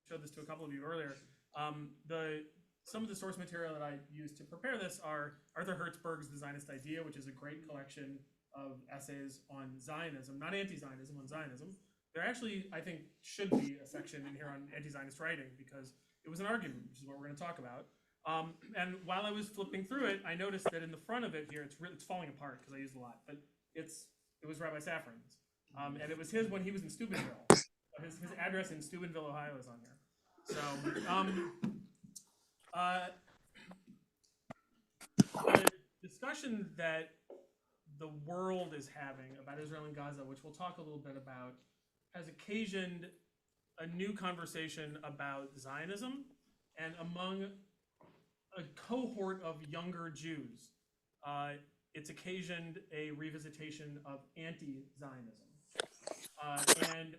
showed this to a couple of you earlier. Some of the source material that I used to prepare this are Arthur Hertzberg's The Zionist Idea, which is a great collection of essays on Zionism, not anti-Zionism, on Zionism. There actually, I think, should be a section in here on anti-Zionist writing because it was an argument, which is what we're going to talk about. And while I was flipping through it, I noticed that in the front of it here, it's falling apart because I used a lot, but it was Rabbi Safran's. And it was his when he was in Steubenville. His address in Steubenville, Ohio is on here. So the discussion that the world is having about Israel and Gaza, which we'll talk a little bit about, has occasioned a new conversation about Zionism, and among a cohort of younger Jews, it's occasioned a revisitation of anti-Zionism. And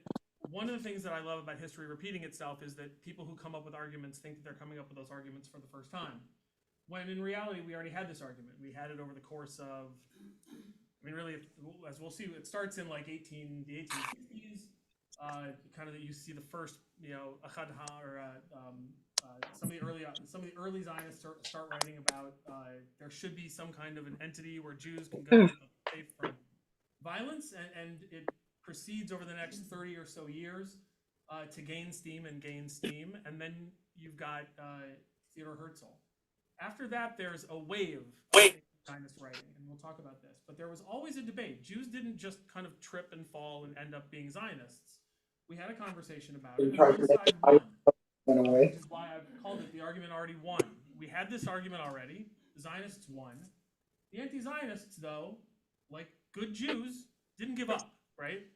one of the things that I love about history repeating itself is that people who come up with arguments think that they're coming up with those arguments for the first time, when in reality we already had this argument. We had it over the course of, I mean, really, as we'll see, it starts in like the 1860s. Kind of, you see the first, Achad Ha, or some of the early Zionists start writing about there should be some kind of an entity where Jews can go safe from violence, and it proceeds over the next 30 or so years to gain steam, and then you've got Theodor Herzl. After that, there's a wave of Zionist writing, and we'll talk about this. But there was always a debate. Jews didn't just kind of trip and fall and end up being Zionists. We had a conversation about it, and one side won, which is why I've called it the argument already won. We had this argument already. The Zionists won. The anti-Zionists, though, like good Jews, didn't give up, right?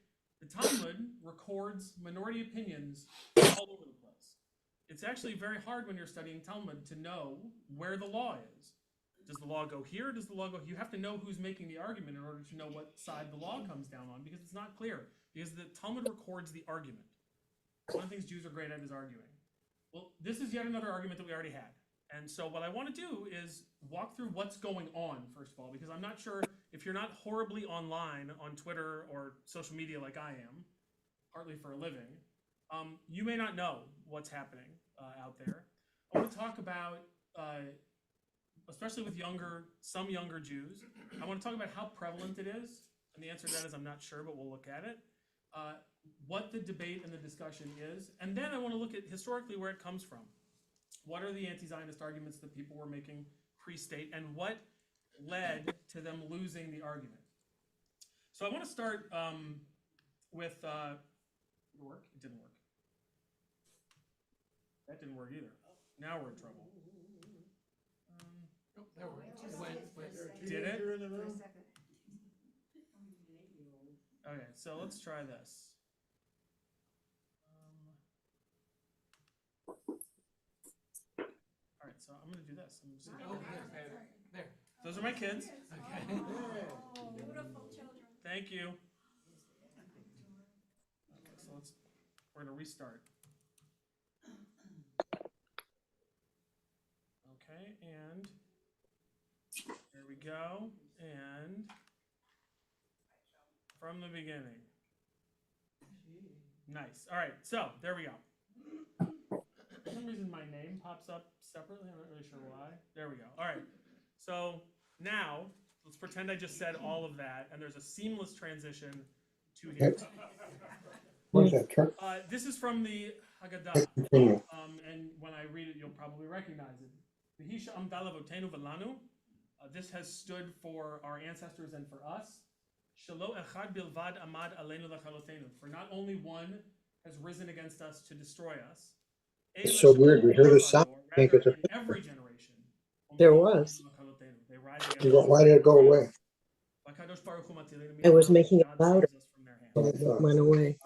The Talmud records minority opinions all over the place. It's actually very hard when you're studying Talmud to know where the law is. Does the law go here? Does the law go? You have to know who's making the argument in order to know what side the law comes down on, because it's not clear. Because the Talmud records the argument. One of the things Jews are great at is arguing. Well, this is yet another argument that we already had. And so what I want to do is walk through what's going on, first of all, because I'm not sure if you're not horribly online on Twitter or social media like I am, partly for a living, you may not know what's happening out there. I want to talk about, especially with some younger Jews, I want to talk about how prevalent it is. And the answer to that is I'm not sure, but we'll look at it. What the debate and the discussion is. And then I want to look at historically where it comes from. What are the anti-Zionist arguments that people were making pre-state, and what led to them losing the argument? So I want to start with, did it work? It didn't work. That didn't work either. Now we're in trouble. That worked. Did it? Okay, so let's try this. All right, so I'm going to do this. I'm just gonna There. Those are my kids. Okay. Beautiful children. Thank you. Okay, so we're going to restart. Okay, and there we go. And from the beginning. Nice. All right, so there we go. For some reason, my name pops up separately. I'm not really sure why. There we go. All right. So now let's pretend I just said all of that, and there's a seamless transition to here. Where's that truck? This is from the Haggadah, and when I read it, you'll probably recognize it. V'hisha amda lavotenu v'lanu. This has stood for our ancestors and for us. Shelo echad bilvad amad aleinu lachalotenu. For not only one has risen against us to destroy us. It's so weird. We heard a sound. I think it's in every generation. There was. They rise against Why did it go away? I was making it louder. It went away.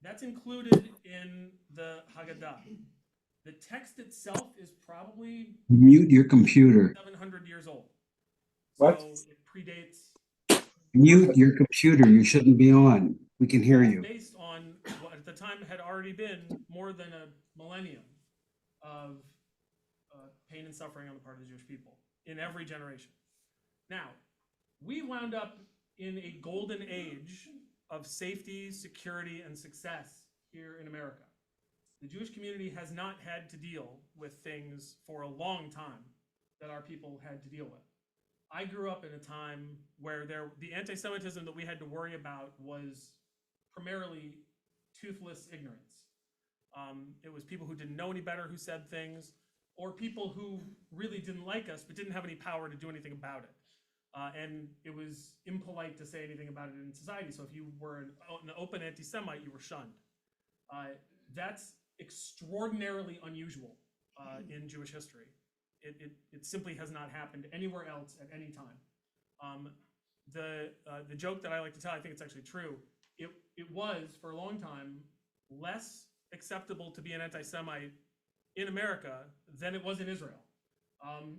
That's included in the Haggadah. The text itself is probably Mute your computer. 700 years old. What? So it predates. Mute your computer. You shouldn't be on. We can hear you. Based on what at the time had already been more than a millennium of pain and suffering on the part of the Jewish people in every generation. Now, we wound up in a golden age of safety, security, and success here in America. The Jewish community has not had to deal with things for a long time that our people had to deal with. I grew up in a time where the anti-Semitism that we had to worry about was primarily toothless ignorance. It was people who didn't know any better who said things, or people who really didn't like us but didn't have any power to do anything about it. And it was impolite to say anything about it in society. So if you were an open anti-Semite, you were shunned. That's extraordinarily unusual in Jewish history. It simply has not happened anywhere else at any time. The joke that I like to tell, I think it's actually true. It was for a long time less acceptable to be an anti-Semite in America than it was in Israel.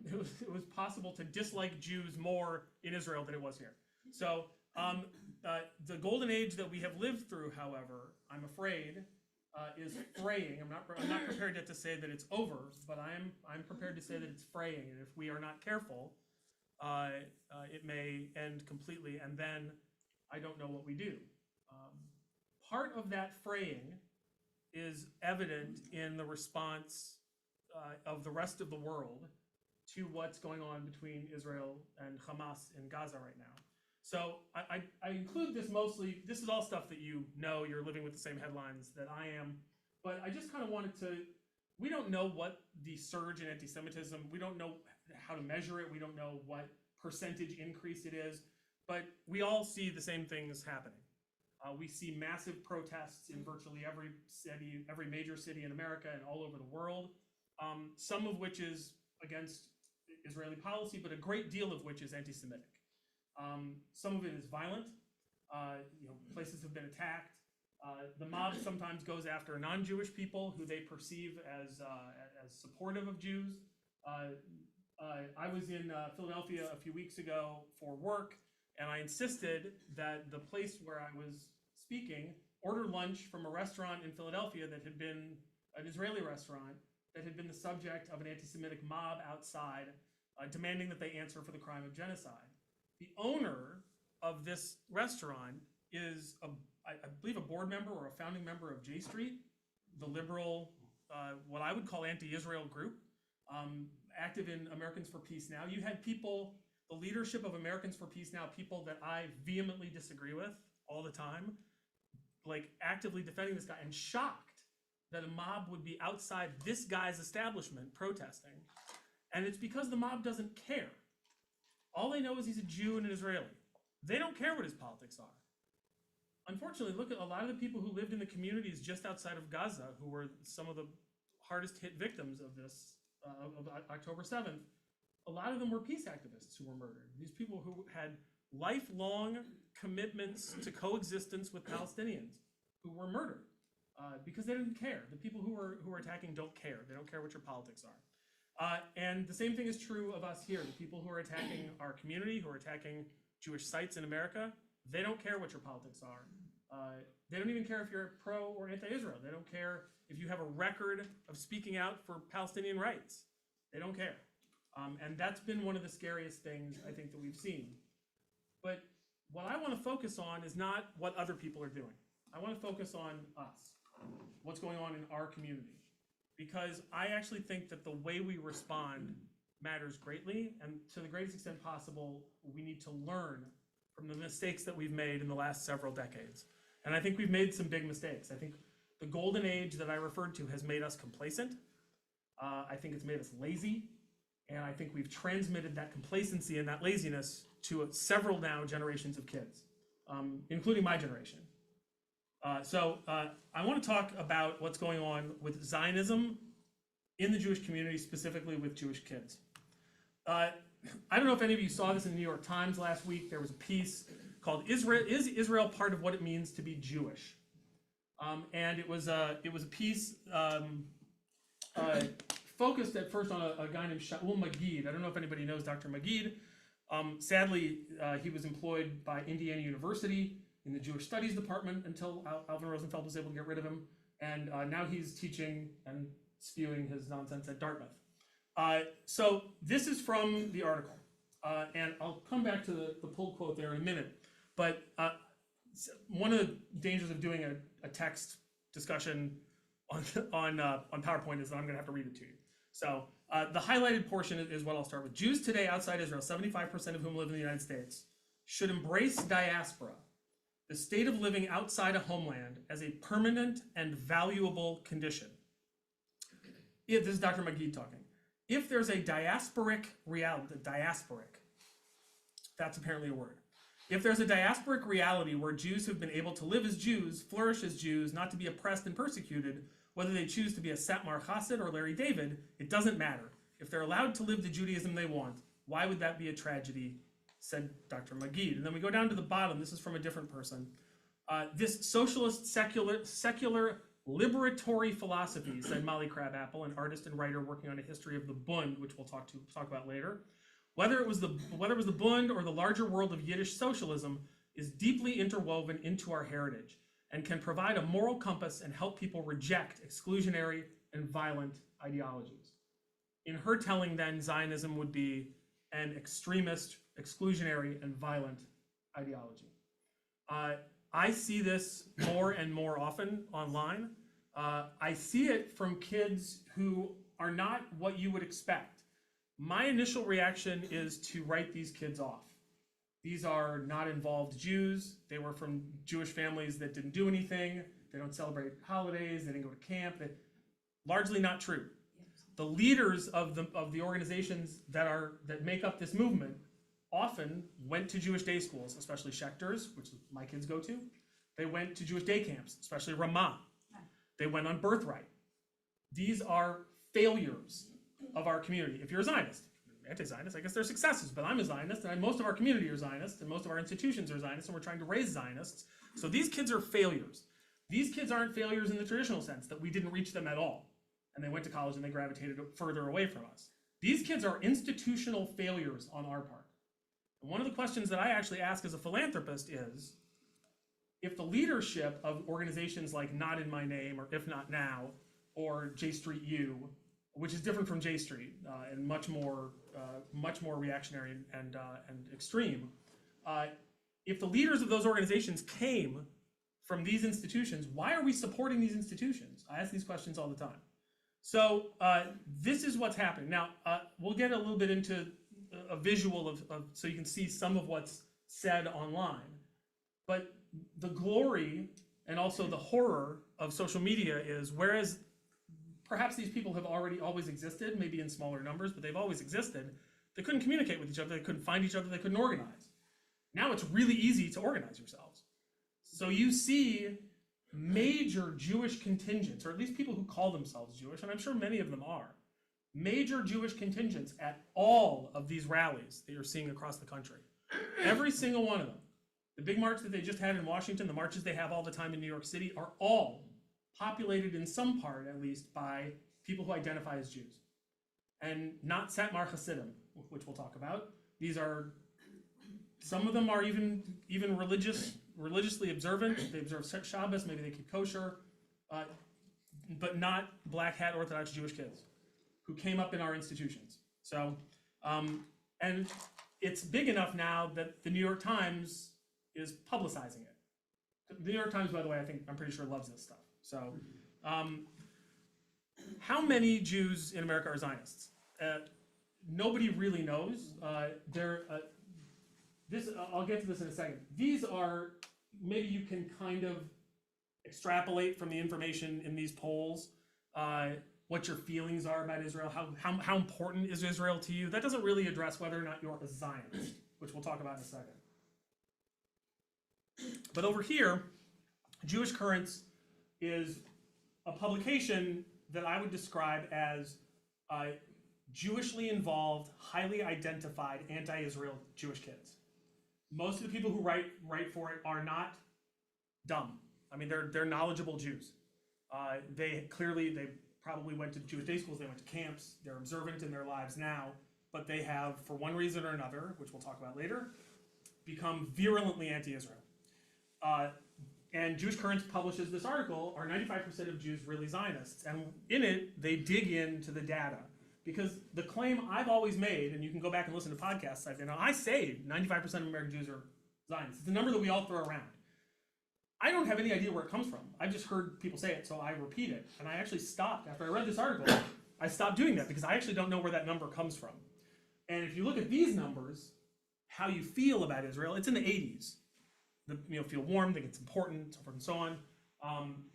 It was possible to dislike Jews more in Israel than it was here. So the golden age that we have lived through, however, I'm afraid, is fraying. I'm not prepared yet to say that it's over, but I'm prepared to say that it's fraying, and if we are not careful, it may end completely, and then I don't know what we do. Part of that fraying is evident in the response of the rest of the world to what's going on between Israel and Hamas in Gaza right now. So I include this mostly, this is all stuff that you know, you're living with the same headlines that I am, but I just kind of wanted to, we don't know what the surge in anti-Semitism, we don't know how to measure it, we don't know what percentage increase it is, but we all see the same things happening. We see massive protests in virtually every city, every major city in America and all over the world, some of which is against Israeli policy, but a great deal of which is anti-Semitic. Some of it is violent. Places have been attacked. The mob sometimes goes after non-Jewish people who they perceive as supportive of Jews. I was in Philadelphia a few weeks ago for work, and I insisted that the place where I was speaking order lunch from a restaurant in Philadelphia that had been an Israeli restaurant that had been the subject of an anti-Semitic mob outside, demanding that they answer for the crime of genocide. The owner of this restaurant is, I believe, a board member or a founding member of J Street, the liberal, what I would call anti-Israel group, active in Americans for Peace Now. You had people, the leadership of Americans for Peace Now, people that I vehemently disagree with all the time, like actively defending this guy and shocked that a mob would be outside this guy's establishment protesting. And it's because the mob doesn't care. All they know is he's a Jew and an Israeli. They don't care what his politics are. Unfortunately, look at a lot of the people who lived in the communities just outside of Gaza, who were some of the hardest hit victims of this, of October 7th. A lot of them were peace activists who were murdered. These people who had lifelong commitments to coexistence with Palestinians who were murdered because they didn't care. The people who are attacking don't care. They don't care what your politics are. And the same thing is true of us here. The people who are attacking our community, who are attacking Jewish sites in America, they don't care what your politics are. They don't even care if you're pro or anti-Israel. They don't care if you have a record of speaking out for Palestinian rights. They don't care. And that's been one of the scariest things I think that we've seen. But what I want to focus on is not what other people are doing. I want to focus on us, what's going on in our community. Because I actually think that the way we respond matters greatly, and to the greatest extent possible, we need to learn from the mistakes that we've made in the last several decades. And I think we've made some big mistakes. I think the golden age that I referred to has made us complacent. I think it's made us lazy. And I think we've transmitted that complacency and that laziness to several now generations of kids, including my generation. So I want to talk about what's going on with Zionism in the Jewish community, specifically with Jewish kids. I don't know if any of you saw this in the New York Times last week. There was a piece called "Israel Is Israel Part of What It Means to Be Jewish?" And it was a piece focused at first on a guy named Shaul Magid. I don't know if anybody knows Dr. Magid. Sadly, he was employed by Indiana University in the Jewish Studies department until Alvin Rosenfeld was able to get rid of him. And now he's teaching and spewing his nonsense at Dartmouth. So this is from the article. And I'll come back to the pull quote there in a minute. But one of the dangers of doing a text discussion on PowerPoint is that I'm going to have to read it to you. So the highlighted portion is what I'll start with. Jews today outside Israel, 75% of whom live in the United States, should embrace diaspora, the state of living outside a homeland, as a permanent and valuable condition. This is Dr. Magid talking. If there's a diasporic reality, that's apparently a word. If there's a diasporic reality where Jews have been able to live as Jews, flourish as Jews, not to be oppressed and persecuted, whether they choose to be a Satmar Chassid or Larry David, it doesn't matter. If they're allowed to live the Judaism they want, why would that be a tragedy, said Dr. Magid. And then we go down to the bottom. This is from a different person. This socialist, secular liberatory philosophy, said Molly Crabapple, an artist and writer working on a history of the Bund, which we'll talk about later. Whether it was the Bund or the larger world of Yiddish socialism, is deeply interwoven into our heritage and can provide a moral compass and help people reject exclusionary and violent ideologies. In her telling, then, Zionism would be an extremist, exclusionary, and violent ideology. I see this more and more often online. I see it from kids who are not what you would expect. My initial reaction is to write these kids off. These are not involved Jews. They were from Jewish families that didn't do anything. They don't celebrate holidays. They didn't go to camp. Largely not true. The leaders of the organizations that make up this movement often went to Jewish day schools, especially Schechter's, which my kids go to. They went to Jewish day camps, especially Ramah. They went on Birthright. These are failures of our community. If you're a Zionist, anti-Zionist, I guess they're successes, but I'm a Zionist, and most of our community are Zionists, and most of our institutions are Zionists, and we're trying to raise Zionists. So these kids are failures. These kids aren't failures in the traditional sense, that we didn't reach them at all, and they went to college and they gravitated further away from us. These kids are institutional failures on our part. And one of the questions that I actually ask as a philanthropist is, if the leadership of organizations like Not in My Name, or If Not Now, or J Street U, which is different from J Street and much more reactionary and extreme, if the leaders of those organizations came from these institutions, why are we supporting these institutions? I ask these questions all the time. So this is what's happening. Now, we'll get a little bit into a visual of so you can see some of what's said online. But the glory and also the horror of social media is, whereas perhaps these people have always existed, maybe in smaller numbers, but they've always existed, they couldn't communicate with each other, they couldn't find each other, they couldn't organize. Now it's really easy to organize yourselves. So you see major Jewish contingents, or at least people who call themselves Jewish, and I'm sure many of them are, major Jewish contingents at all of these rallies that you're seeing across the country. Every single one of them. The big march that they just had in Washington, the marches they have all the time in New York City, are all populated in some part, at least, by people who identify as Jews. And not Satmar Hasidim, which we'll talk about. These are, some of them are even religiously observant. They observe Shabbos, maybe they keep kosher, but not black hat Orthodox Jewish kids who came up in our institutions. So, and it's big enough now that the New York Times is publicizing it. The New York Times, by the way, I'm pretty sure loves this stuff. So, how many Jews in America are Zionists? Nobody really knows. I'll get to this in a second. These are, maybe you can kind of extrapolate from the information in these polls, what your feelings are about Israel, how important is Israel to you. That doesn't really address whether or not you're a Zionist, which we'll talk about in a second. But over here, Jewish Currents is a publication that I would describe as Jewishly involved, highly identified anti-Israel Jewish kids. Most of the people who write for it are not dumb. I mean, they're knowledgeable Jews. They probably went to Jewish day schools, they went to camps, they're observant in their lives now, but they have, for one reason or another, which we'll talk about later, become virulently anti-Israel. And Jewish Currents publishes this article, are 95% of Jews really Zionists? And in it, they dig into the data. Because the claim I've always made, and you can go back and listen to podcasts I've done, I say 95% of American Jews are Zionists. It's a number that we all throw around. I don't have any idea where it comes from. I've just heard people say it, so I repeat it. And I actually stopped after I read this article. I stopped doing that because I actually don't know where that number comes from. And if you look at these numbers, how you feel about Israel, it's in the 80s. Feel warm, think it's important, so forth and so on.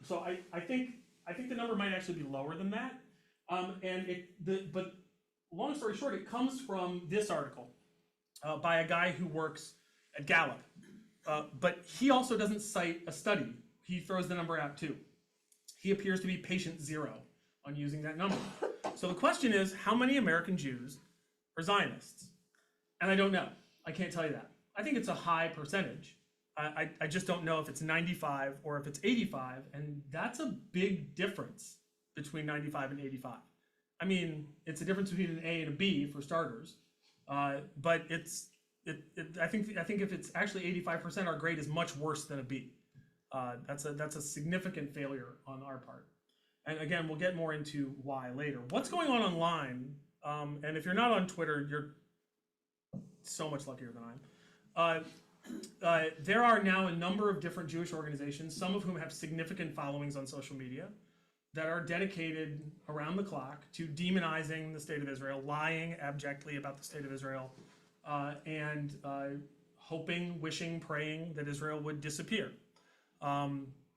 So I think the number might actually be lower than that. But long story short, it comes from this article by a guy who works at Gallup. But he also doesn't cite a study. He throws the number out too. He appears to be patient zero on using that number. So the question is, how many American Jews are Zionists? And I don't know. I can't tell you that. I think it's a high percentage. I just don't know if it's 95 or if it's 85, and that's a big difference between 95 and 85. I mean, it's a difference between an A and a B for starters, but I think if it's actually 85%, our grade is much worse than a B. That's a significant failure on our part. And again, we'll get more into why later. What's going on online? And if you're not on Twitter, you're so much luckier than I am. There are now a number of different Jewish organizations, some of whom have significant followings on social media, that are dedicated around the clock to demonizing the state of Israel, lying abjectly about the state of Israel, and hoping, wishing, praying that Israel would disappear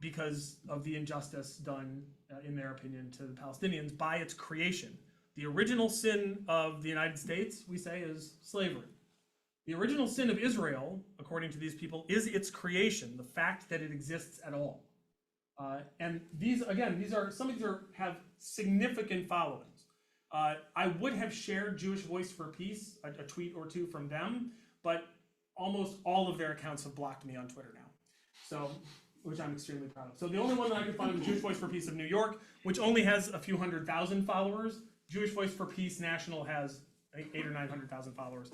because of the injustice done, in their opinion, to the Palestinians by its creation. The original sin of the United States, we say, is slavery. The original sin of Israel, according to these people, is its creation, the fact that it exists at all. And some of these have significant followings. I would have shared Jewish Voice for Peace, a tweet or two from them, but almost all of their accounts have blocked me on Twitter now. So, which I'm extremely proud of. So the only one that I could find was Jewish Voice for Peace of New York, which only has a few 100,000 followers. Jewish Voice for Peace National has, I think, 800,000 or 900,000 followers.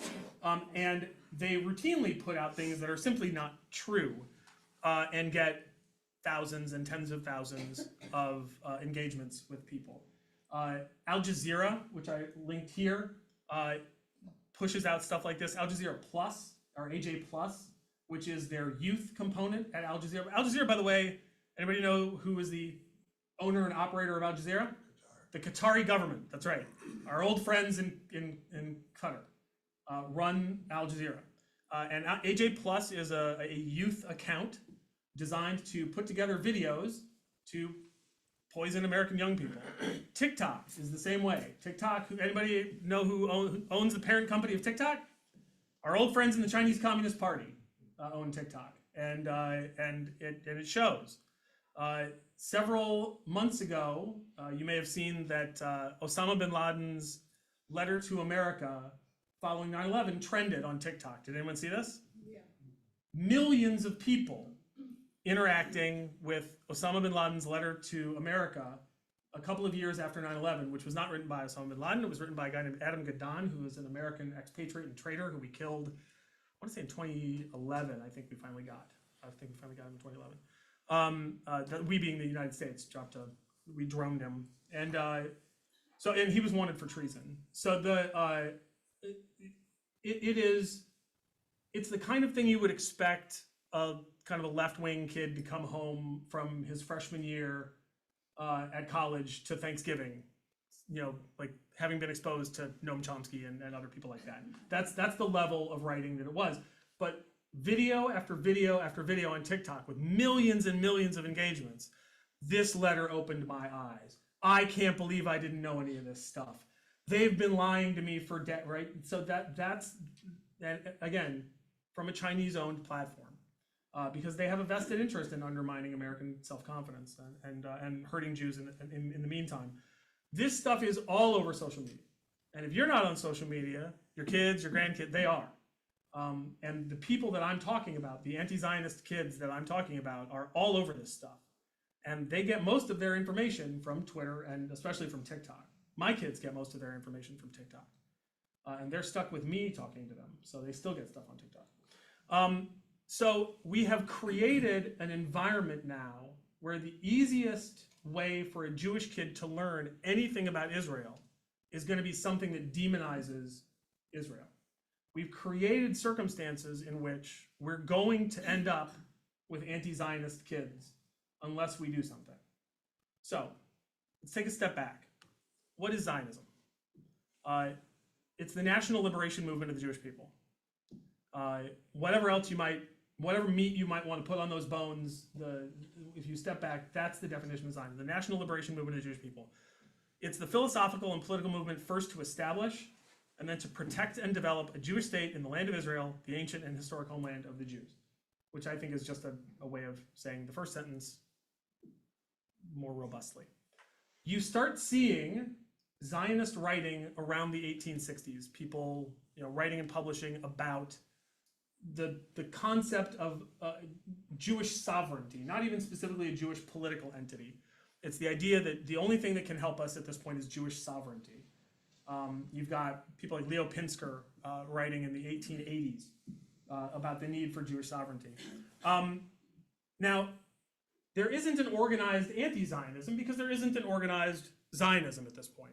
And they routinely put out things that are simply not true and get thousands and tens of thousands of engagements with people. Al Jazeera, which I linked here, pushes out stuff like this. Al Jazeera Plus, or AJ Plus, which is their youth component at Al Jazeera. Al Jazeera, by the way, anybody know who is the owner and operator of Al Jazeera? The Qatari government, that's right. Our old friends in Qatar run Al Jazeera. And AJ Plus is a youth account designed to put together videos to poison American young people. TikTok is the same way. TikTok, anybody know who owns the parent company of TikTok? Our old friends in the Chinese Communist Party own TikTok, and it shows. Several months ago, you may have seen that Osama bin Laden's letter to America following 9/11 trended on TikTok. Did anyone see this? Yeah. Millions of people interacting with Osama bin Laden's letter to America a couple of years after 9/11, which was not written by Osama bin Laden. It was written by a guy named Adam Gaddan, who is an American expatriate and traitor who we killed, I want to say in 2011, I think we finally got him in 2011. We being the United States, we droned him. And and he was wanted for treason. So it's the kind of thing you would expect kind of a left-wing kid to come home from his freshman year at college to Thanksgiving, like having been exposed to Noam Chomsky and other people like that. That's the level of writing that it was. But video after video after video on TikTok with millions and millions of engagements, this letter opened my eyes. I can't believe I didn't know any of this stuff. They've been lying to me for debt, right? So that's again, from a Chinese-owned platform. Because they have a vested interest in undermining American self-confidence and hurting Jews in the meantime. This stuff is all over social media. And if you're not on social media, your kids, your grandkids, they are. And the people that I'm talking about, the anti-Zionist kids that I'm talking about, are all over this stuff. And they get most of their information from Twitter and especially from TikTok. My kids get most of their information from TikTok. And they're stuck with me talking to them, so they still get stuff on TikTok. So we have created an environment now where the easiest way for a Jewish kid to learn anything about Israel is going to be something that demonizes Israel. We've created circumstances in which we're going to end up with anti-Zionist kids unless we do something. So let's take a step back. What is Zionism? It's the national liberation movement of the Jewish people. Whatever meat you might want to put on those bones, if you step back, that's the definition of Zionism, the national liberation movement of the Jewish people. It's the philosophical and political movement first to establish and then to protect and develop a Jewish state in the land of Israel, the ancient and historic homeland of the Jews, which I think is just a way of saying the first sentence more robustly. You start seeing Zionist writing around the 1860s, people writing and publishing about the concept of Jewish sovereignty, not even specifically a Jewish political entity. It's the idea that the only thing that can help us at this point is Jewish sovereignty. You've got people like Leo Pinsker writing in the 1880s about the need for Jewish sovereignty. Now, there isn't an organized anti-Zionism because there isn't an organized Zionism at this point.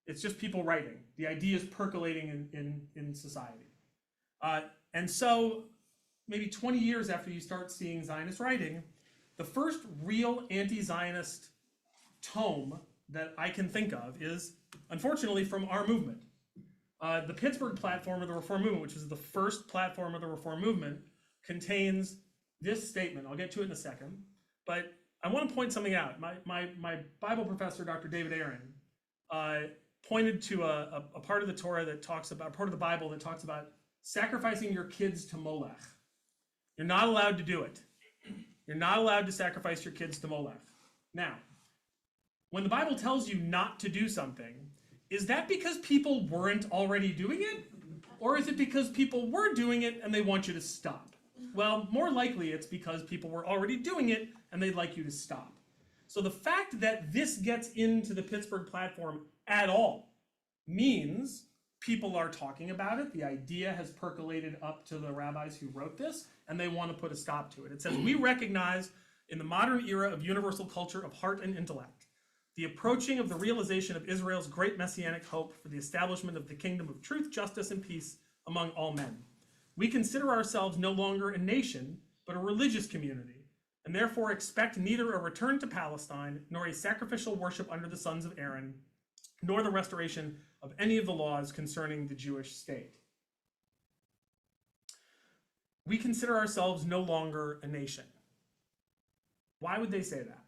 It's just people writing. The idea is percolating in society. And so maybe 20 years after you start seeing Zionist writing, the first real anti-Zionist tome that I can think of is, unfortunately, from our movement. The Pittsburgh platform of the Reform Movement, which is the first platform of the Reform Movement, contains this statement. I'll get to it in a second. But I want to point something out. My Bible professor, Dr. David Aaron, pointed to a part of the Torah that talks about, part of the Bible that talks about sacrificing your kids to Molech. You're not allowed to do it. You're not allowed to sacrifice your kids to Molech. Now, when the Bible tells you not to do something, is that because people weren't already doing it? Or is it because people were doing it and they want you to stop? Well, more likely it's because people were already doing it and they'd like you to stop. So the fact that this gets into the Pittsburgh platform at all means people are talking about it. The idea has percolated up to the rabbis who wrote this, and they want to put a stop to it. It says, we recognize in the modern era of universal culture of heart and intellect, the approaching of the realization of Israel's great messianic hope for the establishment of the kingdom of truth, justice, and peace among all men. We consider ourselves no longer a nation, but a religious community, and therefore expect neither a return to Palestine, nor a sacrificial worship under the sons of Aaron, nor the restoration of any of the laws concerning the Jewish state. We consider ourselves no longer a nation. Why would they say that?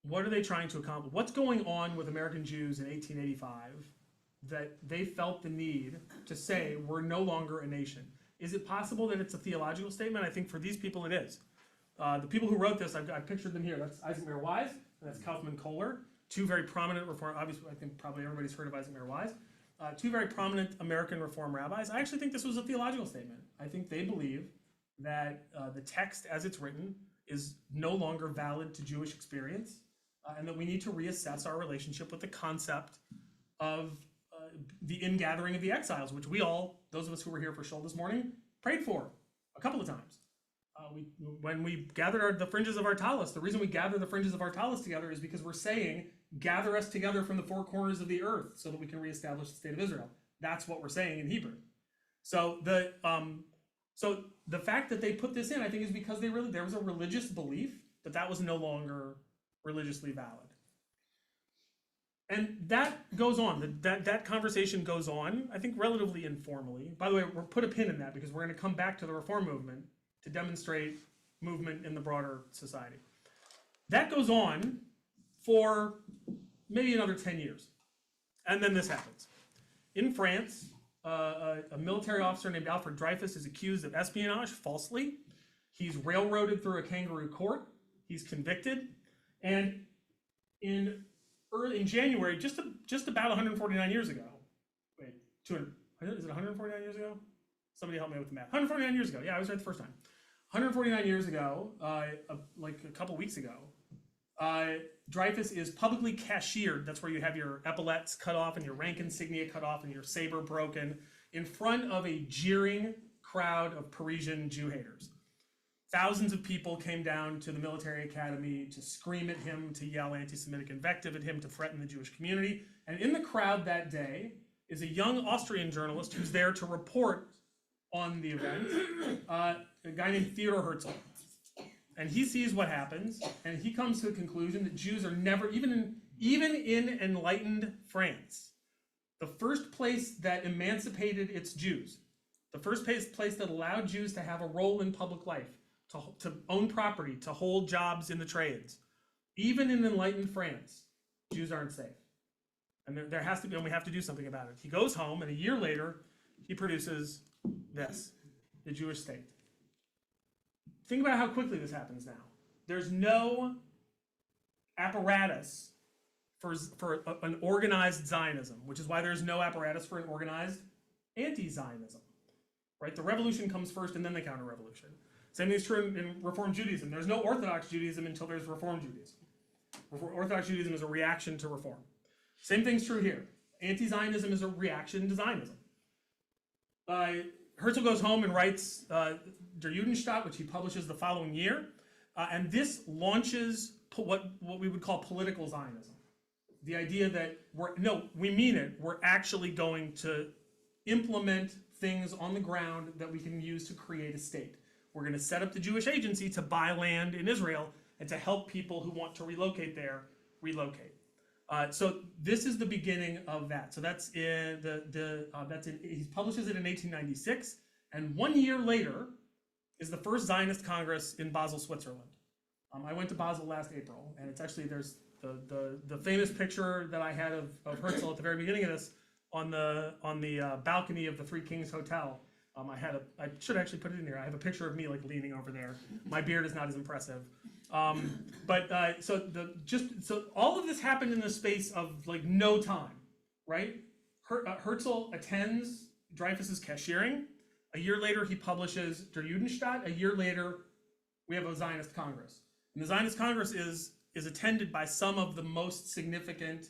What are they trying to accomplish? What's going on with American Jews in 1885 that they felt the need to say we're no longer a nation? Is it possible that it's a theological statement? I think for these people it is. The people who wrote this, I've pictured them here. That's Isaac Mayer Wise, and that's Kaufman Kohler. Two very prominent reform, obviously I think probably everybody's heard of Isaac Mayer Wise. Two very prominent American Reform rabbis. I actually think this was a theological statement. I think they believe that the text as it's written is no longer valid to Jewish experience, and that we need to reassess our relationship with the concept of the ingathering of the exiles, which we all, those of us who were here for Shul this morning, prayed for a couple of times. When we gathered the fringes of our talus, the reason we gather the fringes of our talus together is because we're saying, gather us together from the four corners of the earth so that we can reestablish the state of Israel. That's what we're saying in Hebrew. So the fact that they put this in, I think, is because there was a religious belief that was no longer religiously valid. And that goes on. That conversation goes on, I think, relatively informally. By the way, we'll put a pin in that because we're going to come back to the Reform movement to demonstrate movement in the broader society. That goes on for maybe another 10 years. And then this happens. In France, a military officer named Alfred Dreyfus is accused of espionage falsely. He's railroaded through a kangaroo court. He's convicted. And in January, just about 149 years ago, wait, 200, is it 149 years ago? Somebody help me with the math. 149 years ago. Yeah, I was right the first time. 149 years ago, like a couple weeks ago, Dreyfus is publicly cashiered. That's where you have your epaulets cut off and your rank insignia cut off and your saber broken in front of a jeering crowd of Parisian Jew haters. Thousands of people came down to the military academy to scream at him, to yell anti-Semitic invective at him, to threaten the Jewish community. And in the crowd that day is a young Austrian journalist who's there to report on the event, a guy named Theodor Herzl. And he sees what happens, and he comes to the conclusion that Jews are never, even in enlightened France, the first place that emancipated its Jews, the first place that allowed Jews to have a role in public life, to own property, to hold jobs in the trades, even in enlightened France, Jews aren't safe. And there has to be, and we have to do something about it. He goes home, and a year later, he produces this, the Jewish state. Think about how quickly this happens now. There's no apparatus for an organized Zionism, which is why there's no apparatus for an organized anti-Zionism, right? The revolution comes first, and then the counter-revolution. Same thing is true in Reform Judaism. There's no Orthodox Judaism until there's Reform Judaism. Orthodox Judaism is a reaction to Reform. Same thing's true here. Anti-Zionism is a reaction to Zionism. Herzl goes home and writes Der Judenstaat, which he publishes the following year, and this launches what we would call political Zionism. The idea that we mean it, we're actually going to implement things on the ground that we can use to create a state. We're going to set up the Jewish Agency to buy land in Israel and to help people who want to relocate there relocate. So this is the beginning of that. So that's he publishes it in 1896, and 1 year later is the first Zionist Congress in Basel, Switzerland. I went to Basel last April, and it's actually, there's the famous picture that I had of Herzl at the very beginning of this on the balcony of the Three Kings Hotel. I should actually put it in here. I have a picture of me like leaning over there. My beard is not as impressive. So all of this happened in the space of like no time, right? Herzl attends Dreyfus's cashiering. A year later, he publishes Der Judenstaat. A year later, we have a Zionist Congress. And the Zionist Congress is attended by some of the most significant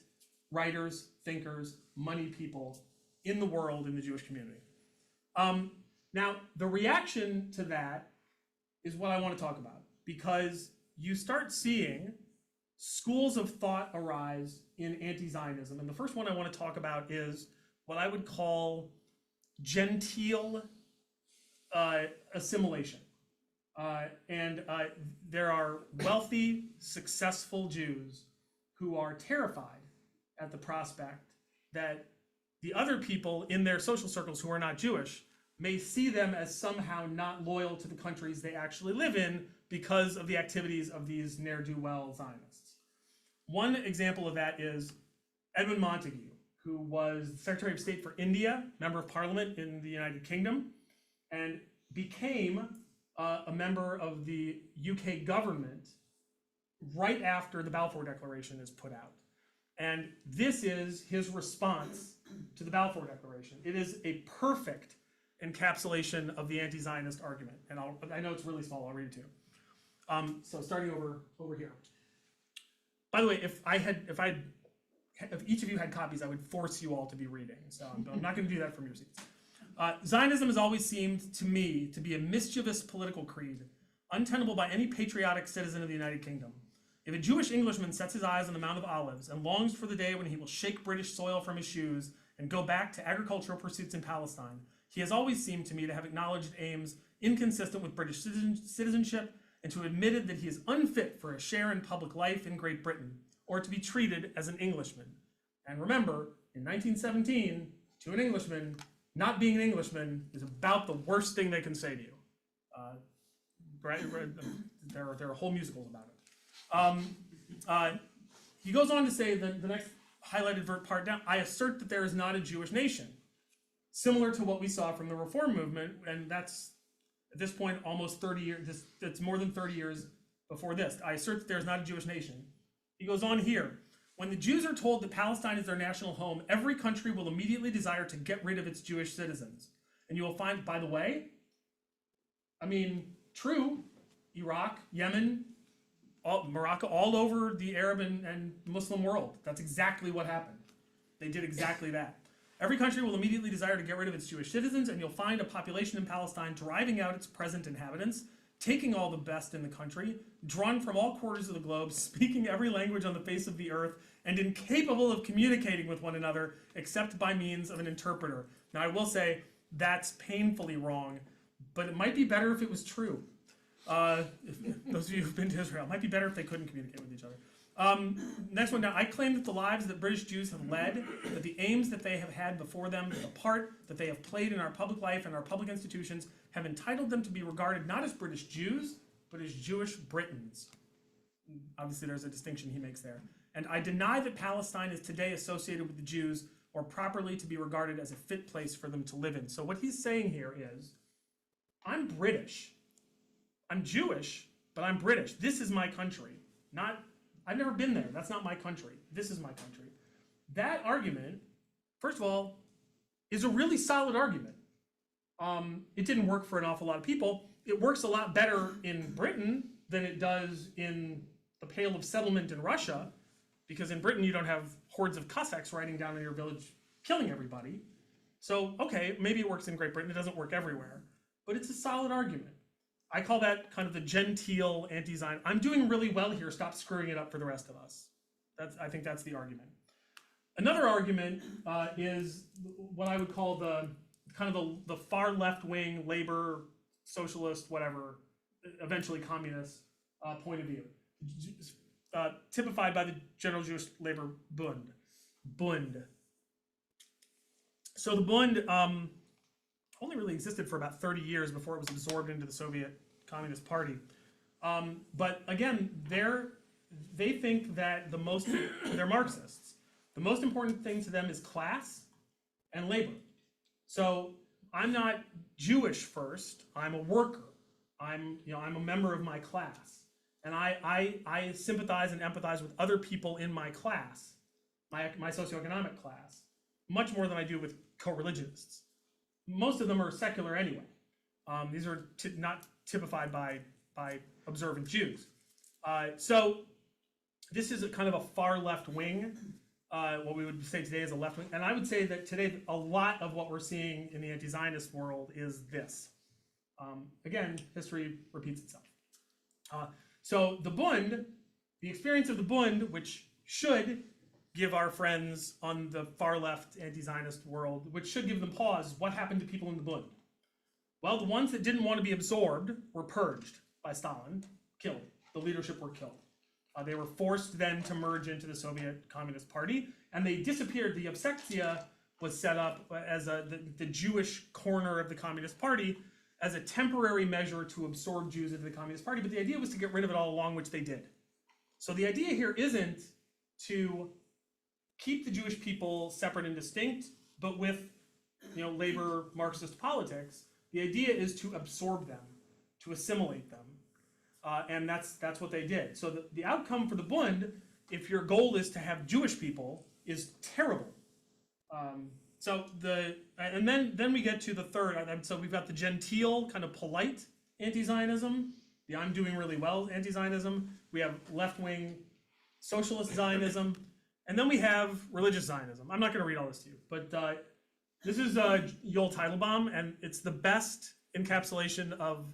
writers, thinkers, money people in the world in the Jewish community. Now, the reaction to that is what I want to talk about, because you start seeing schools of thought arise in anti-Zionism. And the first one I want to talk about is what I would call genteel assimilation. There are wealthy, successful Jews who are terrified at the prospect that the other people in their social circles who are not Jewish may see them as somehow not loyal to the countries they actually live in because of the activities of these ne'er-do-well Zionists. One example of that is Edmund Montagu, who was Secretary of State for India, Member of Parliament in the United Kingdom, and became a member of the UK government right after the Balfour Declaration is put out. And this is his response to the Balfour Declaration. It is a perfect encapsulation of the anti-Zionist argument. And I know it's really small, I'll read it to you. So starting over here. By the way, if each of you had copies, I would force you all to be reading. So I'm not going to do that from your seats. Zionism has always seemed to me to be a mischievous political creed, untenable by any patriotic citizen of the United Kingdom. If a Jewish Englishman sets his eyes on the Mount of Olives and longs for the day when he will shake British soil from his shoes and go back to agricultural pursuits in Palestine, he has always seemed to me to have acknowledged aims inconsistent with British citizenship and to have admitted that he is unfit for a share in public life in Great Britain or to be treated as an Englishman. And remember, in 1917, to an Englishman, not being an Englishman is about the worst thing they can say to you. There are whole musicals about it. He goes on to say that the next highlighted part down, I assert that there is not a Jewish nation, similar to what we saw from the Reform movement, and that's at this point almost 30 years, it's more than 30 years before this. I assert that there is not a Jewish nation. He goes on here, when the Jews are told that Palestine is their national home, every country will immediately desire to get rid of its Jewish citizens. And you will find, by the way, true, Iraq, Yemen, Morocco, all over the Arab and Muslim world. That's exactly what happened. They did exactly that. Every country will immediately desire to get rid of its Jewish citizens, and you'll find a population in Palestine driving out its present inhabitants, taking all the best in the country, drawn from all quarters of the globe, speaking every language on the face of the earth, and incapable of communicating with one another except by means of an interpreter. Now, I will say that's painfully wrong, but it might be better if it was true. Those of you who've been to Israel, it might be better if they couldn't communicate with each other. Next one down. I claim that the lives that British Jews have led, that the aims that they have had before them, the part that they have played in our public life and our public institutions have entitled them to be regarded not as British Jews, but as Jewish Britons. Obviously, there's a distinction he makes there. And I deny that Palestine is today associated with the Jews or properly to be regarded as a fit place for them to live in. So what he's saying here is, I'm British. I'm Jewish, but I'm British. This is my country. I've never been there. That's not my country. This is my country. That argument, first of all, is a really solid argument. It didn't work for an awful lot of people. It works a lot better in Britain than it does in the Pale of Settlement in Russia, because in Britain you don't have hordes of Cossacks riding down in your village killing everybody. So, okay, maybe it works in Great Britain. It doesn't work everywhere, but it's a solid argument. I call that kind of the genteel anti-Zion. I'm doing really well here. Stop screwing it up for the rest of us. I think that's the argument. Another argument is what I would call the far left wing labor, socialist, whatever, eventually communist point of view, typified by the General Jewish Labor Bund. So the Bund only really existed for about 30 years before it was absorbed into the Soviet Communist Party. But again, they think that they're Marxists. The most important thing to them is class and labor. So I'm not Jewish first, I'm a worker. I'm a member of my class. And I sympathize and empathize with other people in my class, my socioeconomic class, much more than I do with co-religionists. Most of them are secular anyway. These are not typified by observant Jews. So this is a kind of a far left wing. What we would say today is a left wing. And I would say that today a lot of what we're seeing in the anti-Zionist world is this. Again, history repeats itself. So the Bund, the experience of the Bund, which should give our friends on the far left anti-Zionist world, which should give them pause, what happened to people in the Bund? Well, the ones that didn't want to be absorbed were purged by Stalin, killed. The leadership were killed. They were forced then to merge into the Soviet Communist Party, and they disappeared. The Obsektia was set up as the Jewish corner of the Communist Party as a temporary measure to absorb Jews into the Communist Party, but the idea was to get rid of it all along, which they did. So the idea here isn't to keep the Jewish people separate and distinct, but with labor Marxist politics. The idea is to absorb them, to assimilate them, and that's what they did. So the outcome for the Bund, if your goal is to have Jewish people, is terrible. And then we get to the third. So we've got the genteel, kind of polite anti-Zionism, the I'm doing really well anti-Zionism. We have left-wing socialist Zionism. And then we have religious Zionism. I'm not going to read all this to you, but this is Yoel Teitelbaum, and it's the best encapsulation of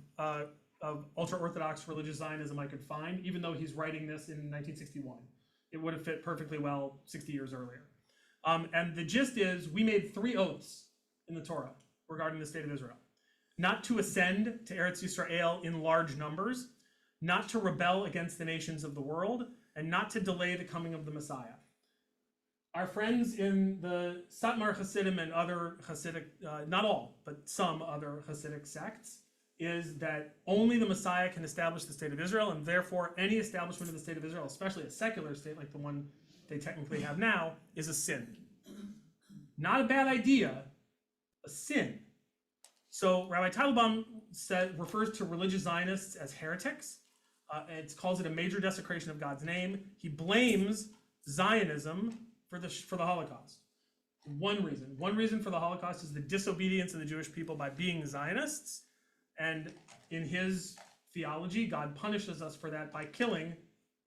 ultra-Orthodox religious Zionism I could find, even though he's writing this in 1961. It would have fit perfectly well 60 years earlier. And the gist is, we made 3 oaths in the Torah regarding the state of Israel. Not to ascend to Eretz Yisrael in large numbers, not to rebel against the nations of the world, and not to delay the coming of the Messiah. Our friends in the Satmar Hasidim and other Hasidic, not all, but some other Hasidic sects, is that only the Messiah can establish the state of Israel, and therefore any establishment of the state of Israel, especially a secular state like the one they technically have now, is a sin. Not a bad idea, a sin. So Rabbi Teitelbaum refers to religious Zionists as heretics. It calls it a major desecration of God's name. He blames Zionism for the Holocaust. One reason for the Holocaust is the disobedience of the Jewish people by being Zionists, and in his theology, God punishes us for that by killing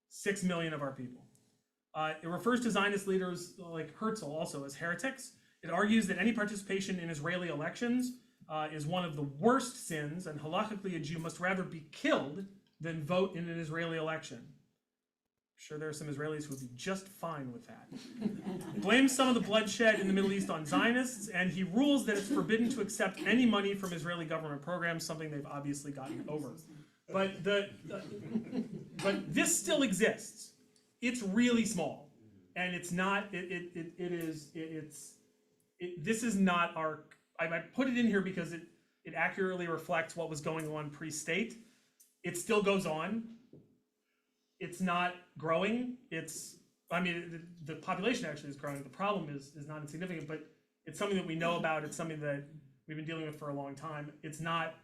6 million of our people. It refers to Zionist leaders like Herzl also as heretics. It argues that any participation in Israeli elections is one of the worst sins, and halakhically a Jew must rather be killed than vote in an Israeli election. I'm sure there are some Israelis who would be just fine with that. He blames some of the bloodshed in the Middle East on Zionists, and he rules that it's forbidden to accept any money from Israeli government programs, something they've obviously gotten over. But but this still exists. It's really small, and it's not. This is not our. I put it in here because it accurately reflects what was going on pre-state. It still goes on. It's not growing. The population actually is growing. The problem is not insignificant, but it's something that we know about. It's something that we've been dealing with for a long time. It's not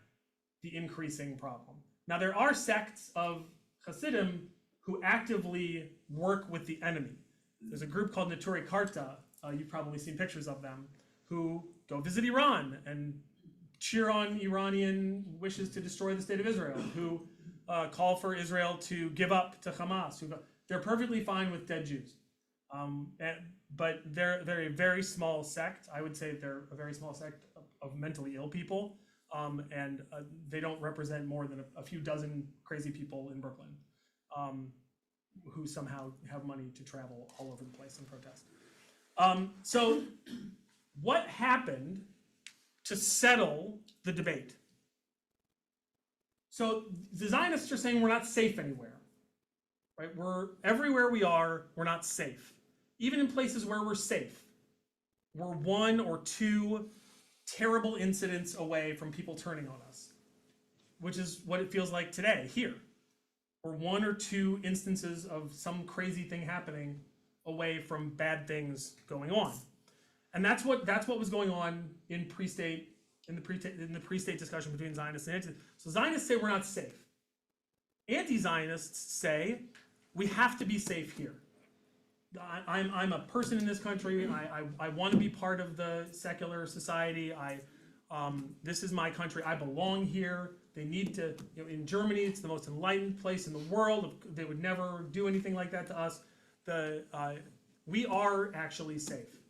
the increasing problem. Now, there are sects of Hasidim who actively work with the enemy. There's a group called Neturei Karta, you've probably seen pictures of them, who go visit Iran and cheer on Iranian wishes to destroy the state of Israel, who call for Israel to give up to Hamas. They're perfectly fine with dead Jews. But they're a very small sect. I would say they're a very small sect of mentally ill people. And they don't represent more than a few dozen crazy people in Brooklyn who somehow have money to travel all over the place and protest. So what happened to settle the debate? So the Zionists are saying we're not safe anywhere, right? Everywhere we are, we're not safe. Even in places where we're safe, we're one or two terrible incidents away from people turning on us, which is what it feels like today here. We're one or two instances of some crazy thing happening away from bad things going on. And that's what was going on in the pre-state discussion between Zionists and anti-Zionists. So Zionists say we're not safe. Anti-Zionists say we have to be safe here. I'm a person in this country. I want to be part of the secular society. This is my country. I belong here. They need to. In Germany, it's the most enlightened place in the world. They would never do anything like that to us. We are actually safe.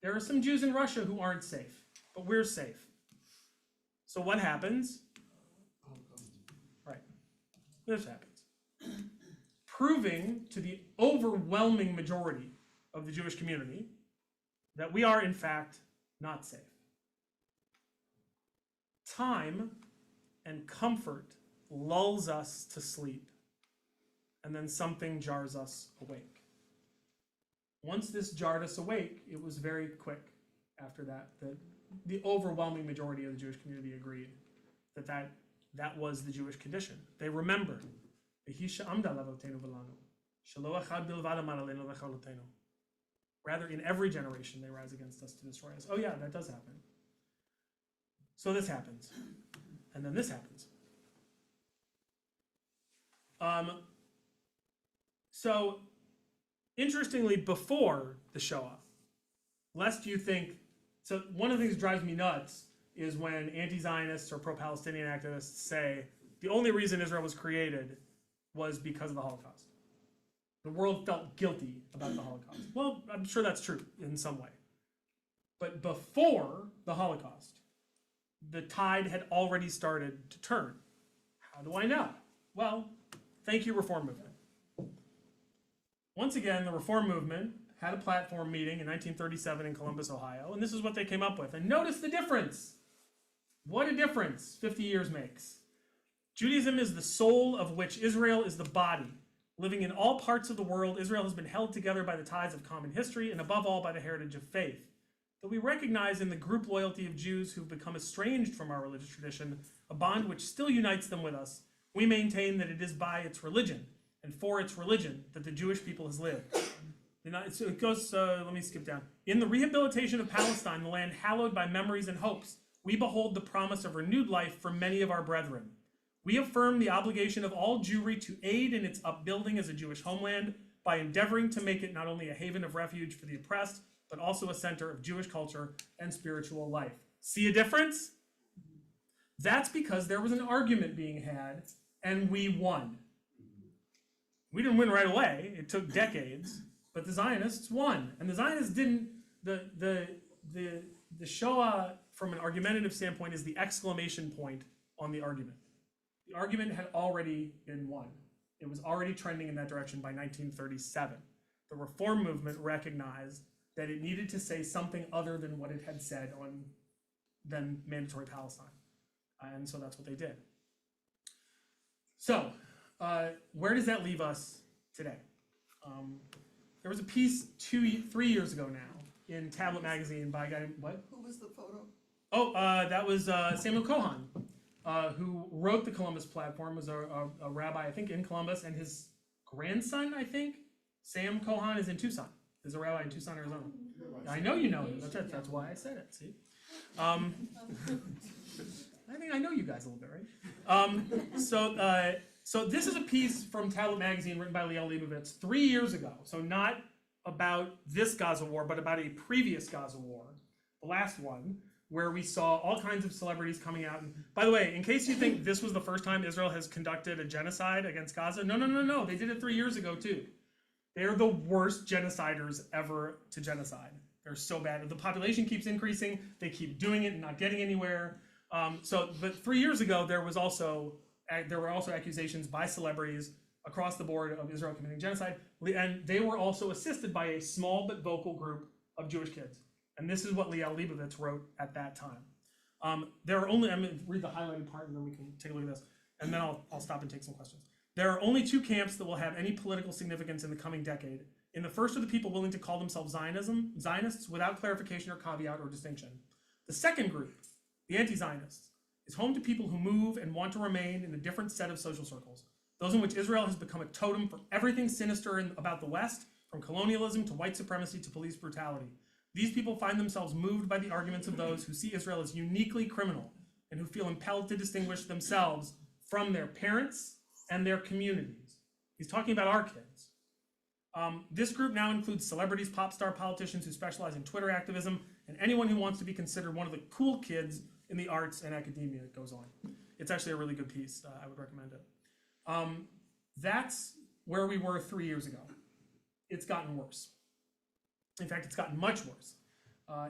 There are some Jews in Russia who aren't safe, but we're safe. So what happens? Right. This happens. Proving to the overwhelming majority of the Jewish community that we are, in fact, not safe. Time and comfort lulls us to sleep, and then something jars us awake. Once this jarred us awake, it was very quick after that the overwhelming majority of the Jewish community agreed that was the Jewish condition. They remembered. Rather, in every generation, they rise against us to destroy us. Oh yeah, that does happen. So this happens. And then this happens. So, interestingly, before the Shoah, lest you think, so one of the things that drives me nuts is when anti-Zionists or pro-Palestinian activists say the only reason Israel was created was because of the Holocaust. The world felt guilty about the Holocaust. Well, I'm sure that's true in some way. But before the Holocaust, the tide had already started to turn. How do I know? Well, thank you, Reform Movement. Once again, the Reform Movement had a platform meeting in 1937 in Columbus, Ohio, and this is what they came up with. And notice the difference. What a difference 50 years makes. Judaism is the soul of which Israel is the body. Living in all parts of the world, Israel has been held together by the ties of common history and above all by the heritage of faith. Though we recognize in the group loyalty of Jews who've become estranged from our religious tradition a bond which still unites them with us, we maintain that it is by its religion and for its religion that the Jewish people has lived. So it goes, let me skip down. In the rehabilitation of Palestine, the land hallowed by memories and hopes, we behold the promise of renewed life for many of our brethren. We affirm the obligation of all Jewry to aid in its upbuilding as a Jewish homeland by endeavoring to make it not only a haven of refuge for the oppressed, but also a center of Jewish culture and spiritual life. See a difference? That's because there was an argument being had, and we won. We didn't win right away. It took decades, but the Zionists won. And the Zionists didn't, the Shoah, from an argumentative standpoint, is the exclamation point on the argument. The argument had already been won. It was already trending in that direction by 1937. The Reform Movement recognized that it needed to say something other than what it had said on then mandatory Palestine. And so that's what they did. So, where does that leave us today? There was a piece 3 years ago now in Tablet Magazine by a guy, what? Who was the photo? Oh, that was Samuel Cohen, who wrote the Columbus Platform, was a rabbi, I think, in Columbus, and his grandson, I think, Sam Cohen, is in Tucson. Is a rabbi in Tucson, Arizona. I know you know him. That's why I said it. See, I think I know you guys a little bit, right? So this is a piece from Tablet Magazine written by Liel Leibovitz 3 years ago. So not about this Gaza war, but about a previous Gaza war, the last one, where we saw all kinds of celebrities coming out. And by the way, in case you think this was the first time Israel has conducted a genocide against Gaza, no. They did it 3 years ago too. They're the worst genociders ever to genocide. They're so bad. The population keeps increasing. They keep doing it and not getting anywhere. But 3 years ago, there were also accusations by celebrities across the board of Israel committing genocide, and they were also assisted by a small but vocal group of Jewish kids. And this is what Liel Leibovitz wrote at that time. There are only, I'm going to read the highlighted part and then we can take a look at this, and then I'll stop and take some questions. There are only two camps that will have any political significance in the coming decade. In the first are the people willing to call themselves Zionists without clarification or caveat or distinction. The second group, the anti-Zionists, is home to people who move and want to remain in a different set of social circles, those in which Israel has become a totem for everything sinister about the West, from colonialism to white supremacy to police brutality. These people find themselves moved by the arguments of those who see Israel as uniquely criminal and who feel impelled to distinguish themselves from their parents and their communities. He's talking about our kids. This group now includes celebrities, pop star politicians who specialize in Twitter activism, and anyone who wants to be considered one of the cool kids in the arts and academia. It goes on. It's actually a really good piece. I would recommend it. That's where we were 3 years ago. It's gotten worse. In fact, it's gotten much worse.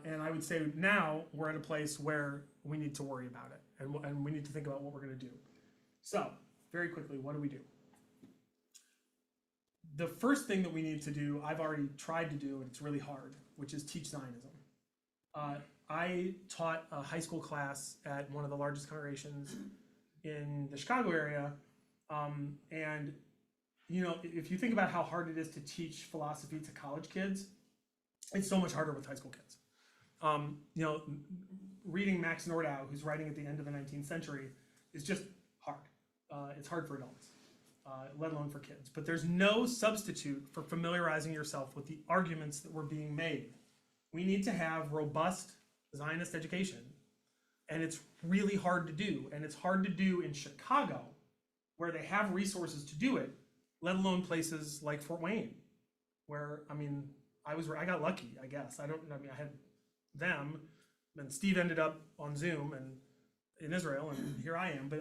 And I would say now we're at a place where we need to worry about it, and we need to think about what we're going to do. So, very quickly, what do we do? The first thing that we need to do, I've already tried to do, and it's really hard, which is teach Zionism. I taught a high school class at one of the largest congregations in the Chicago area, and if you think about how hard it is to teach philosophy to college kids, it's so much harder with high school kids. Reading Max Nordau, who's writing at the end of the 19th century, is just hard. It's hard for adults, let alone for kids. But there's no substitute for familiarizing yourself with the arguments that were being made. We need to have robust Zionist education, and it's really hard to do. And it's hard to do in Chicago, where they have resources to do it, let alone places like Fort Wayne, where, I got lucky, I guess. I had them, and Steve ended up on Zoom and in Israel, and here I am. But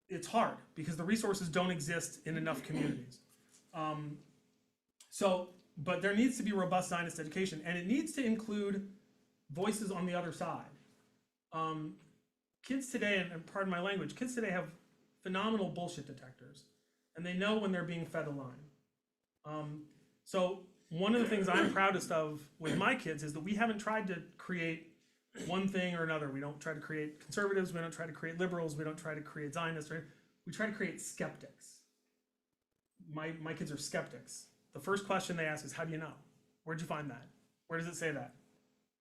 it's hard because the resources don't exist in enough communities. But there needs to be robust Zionist education, and it needs to include voices on the other side. Kids today, and pardon my language, kids today have phenomenal bullshit detectors, and they know when they're being fed a line. So one of the things I'm proudest of with my kids is that we haven't tried to create one thing or another. We don't try to create conservatives, we don't try to create liberals, we don't try to create Zionists, right? We try to create skeptics. My kids are skeptics. The first question they ask is, how do you know? Where'd you find that? Where does it say that?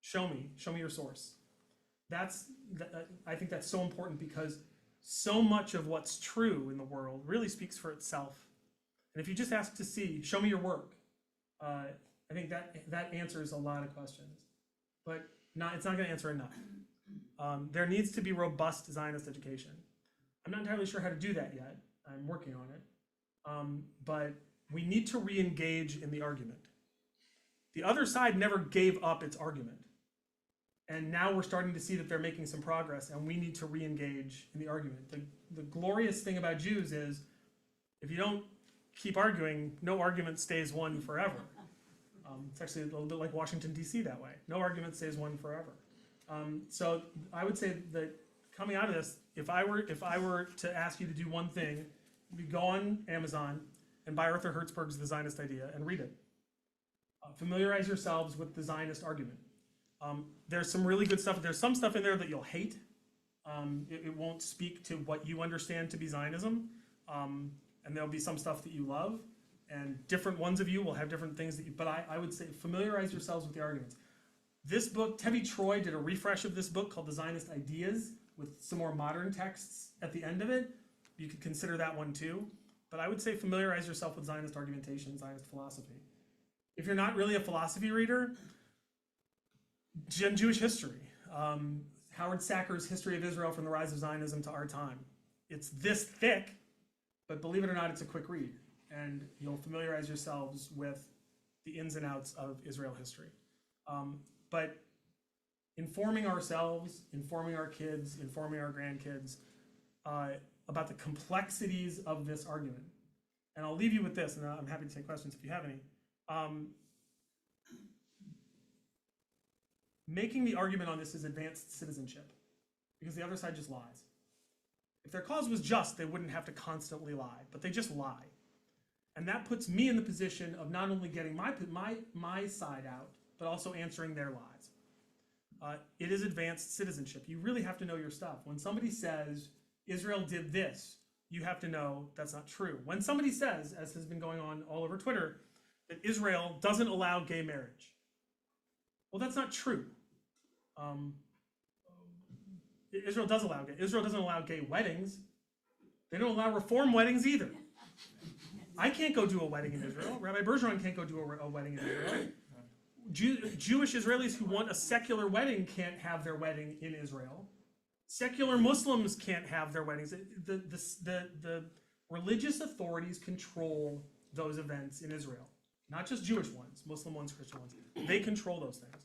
Show me your source. I think that's so important because so much of what's true in the world really speaks for itself. And if you just ask to see, show me your work, I think that answers a lot of questions, but it's not going to answer enough. There needs to be robust Zionist education. I'm not entirely sure how to do that yet. I'm working on it. But we need to re-engage in the argument. The other side never gave up its argument. And now we're starting to see that they're making some progress, and we need to re-engage in the argument. The glorious thing about Jews is, if you don't keep arguing, no argument stays won forever. It's actually a little bit like Washington, D.C. that way. No argument stays won forever. So I would say that coming out of this, if I were to ask you to do one thing, you'd go on Amazon and buy Arthur Hertzberg's The Zionist Idea and read it. Familiarize yourselves with the Zionist argument. There's some really good stuff. There's some stuff in there that you'll hate, It won't speak to what you understand to be Zionism. And there'll be some stuff that you love, and different ones of you will have different things that you, but I would say familiarize yourselves with the arguments. This book, Tevi Troy did a refresh of this book called The Zionist Ideas with some more modern texts at the end of it. You could consider that one too. But I would say familiarize yourself with Zionist argumentation, Zionist philosophy. If you're not really a philosophy reader, Jewish history. Howard Sacker's History of Israel from the Rise of Zionism to Our Time. It's this thick, but believe it or not, it's a quick read. And you'll familiarize yourselves with the ins and outs of Israel history. But informing ourselves, informing our kids, informing our grandkids about the complexities of this argument. And I'll leave you with this, and I'm happy to take questions if you have any. Making the argument on this is advanced citizenship, because the other side just lies. If their cause was just, they wouldn't have to constantly lie, but they just lie. And that puts me in the position of not only getting my side out, but also answering their lies. It is advanced citizenship. You really have to know your stuff. When somebody says, Israel did this, you have to know that's not true. When somebody says, as has been going on all over Twitter, that Israel doesn't allow gay marriage, well, that's not true. Israel does allow gay. Israel doesn't allow gay weddings. They don't allow reform weddings either. I can't go do a wedding in Israel. Rabbi Bergeron can't go do a wedding in Israel. Jewish Israelis who want a secular wedding can't have their wedding in Israel. Secular Muslims can't have their weddings. The religious authorities control those events in Israel. Not just Jewish ones, Muslim ones, Christian ones. They control those things.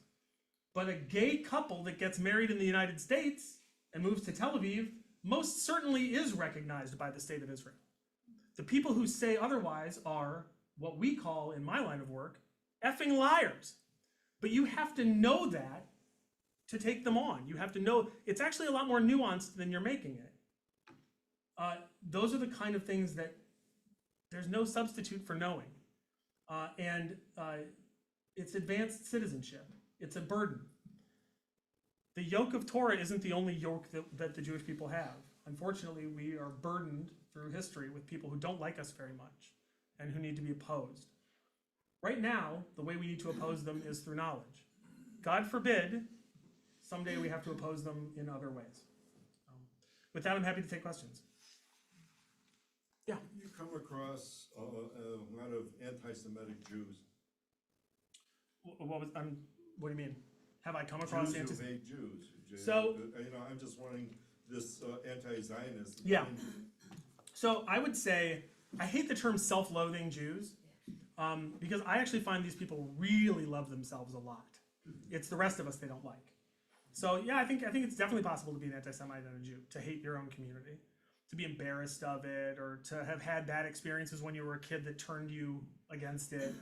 But a gay couple that gets married in the United States and moves to Tel Aviv most certainly is recognized by the state of Israel. The people who say otherwise are what we call, in my line of work, effing liars. But you have to know that to take them on. You have to know it's actually a lot more nuanced than you're making it. Those are the kind of things that there's no substitute for knowing. It's advanced citizenship. It's a burden. The yoke of Torah isn't the only yoke that the Jewish people have. Unfortunately, we are burdened through history with people who don't like us very much and who need to be opposed. Right now, the way we need to oppose them is through knowledge. God forbid, someday we have to oppose them in other ways. With that, I'm happy to take questions. Yeah. You come across a lot of anti-Semitic Jews. What do you mean? Have I come across Jews who hate Jews? So, I'm just wondering this anti-Zionist. Yeah. So I would say I hate the term self-loathing Jews because I actually find these people really love themselves a lot. It's the rest of us they don't like. So yeah, I think it's definitely possible to be an anti-Semite and a Jew, to hate your own community, to be embarrassed of it, or to have had bad experiences when you were a kid that turned you against it.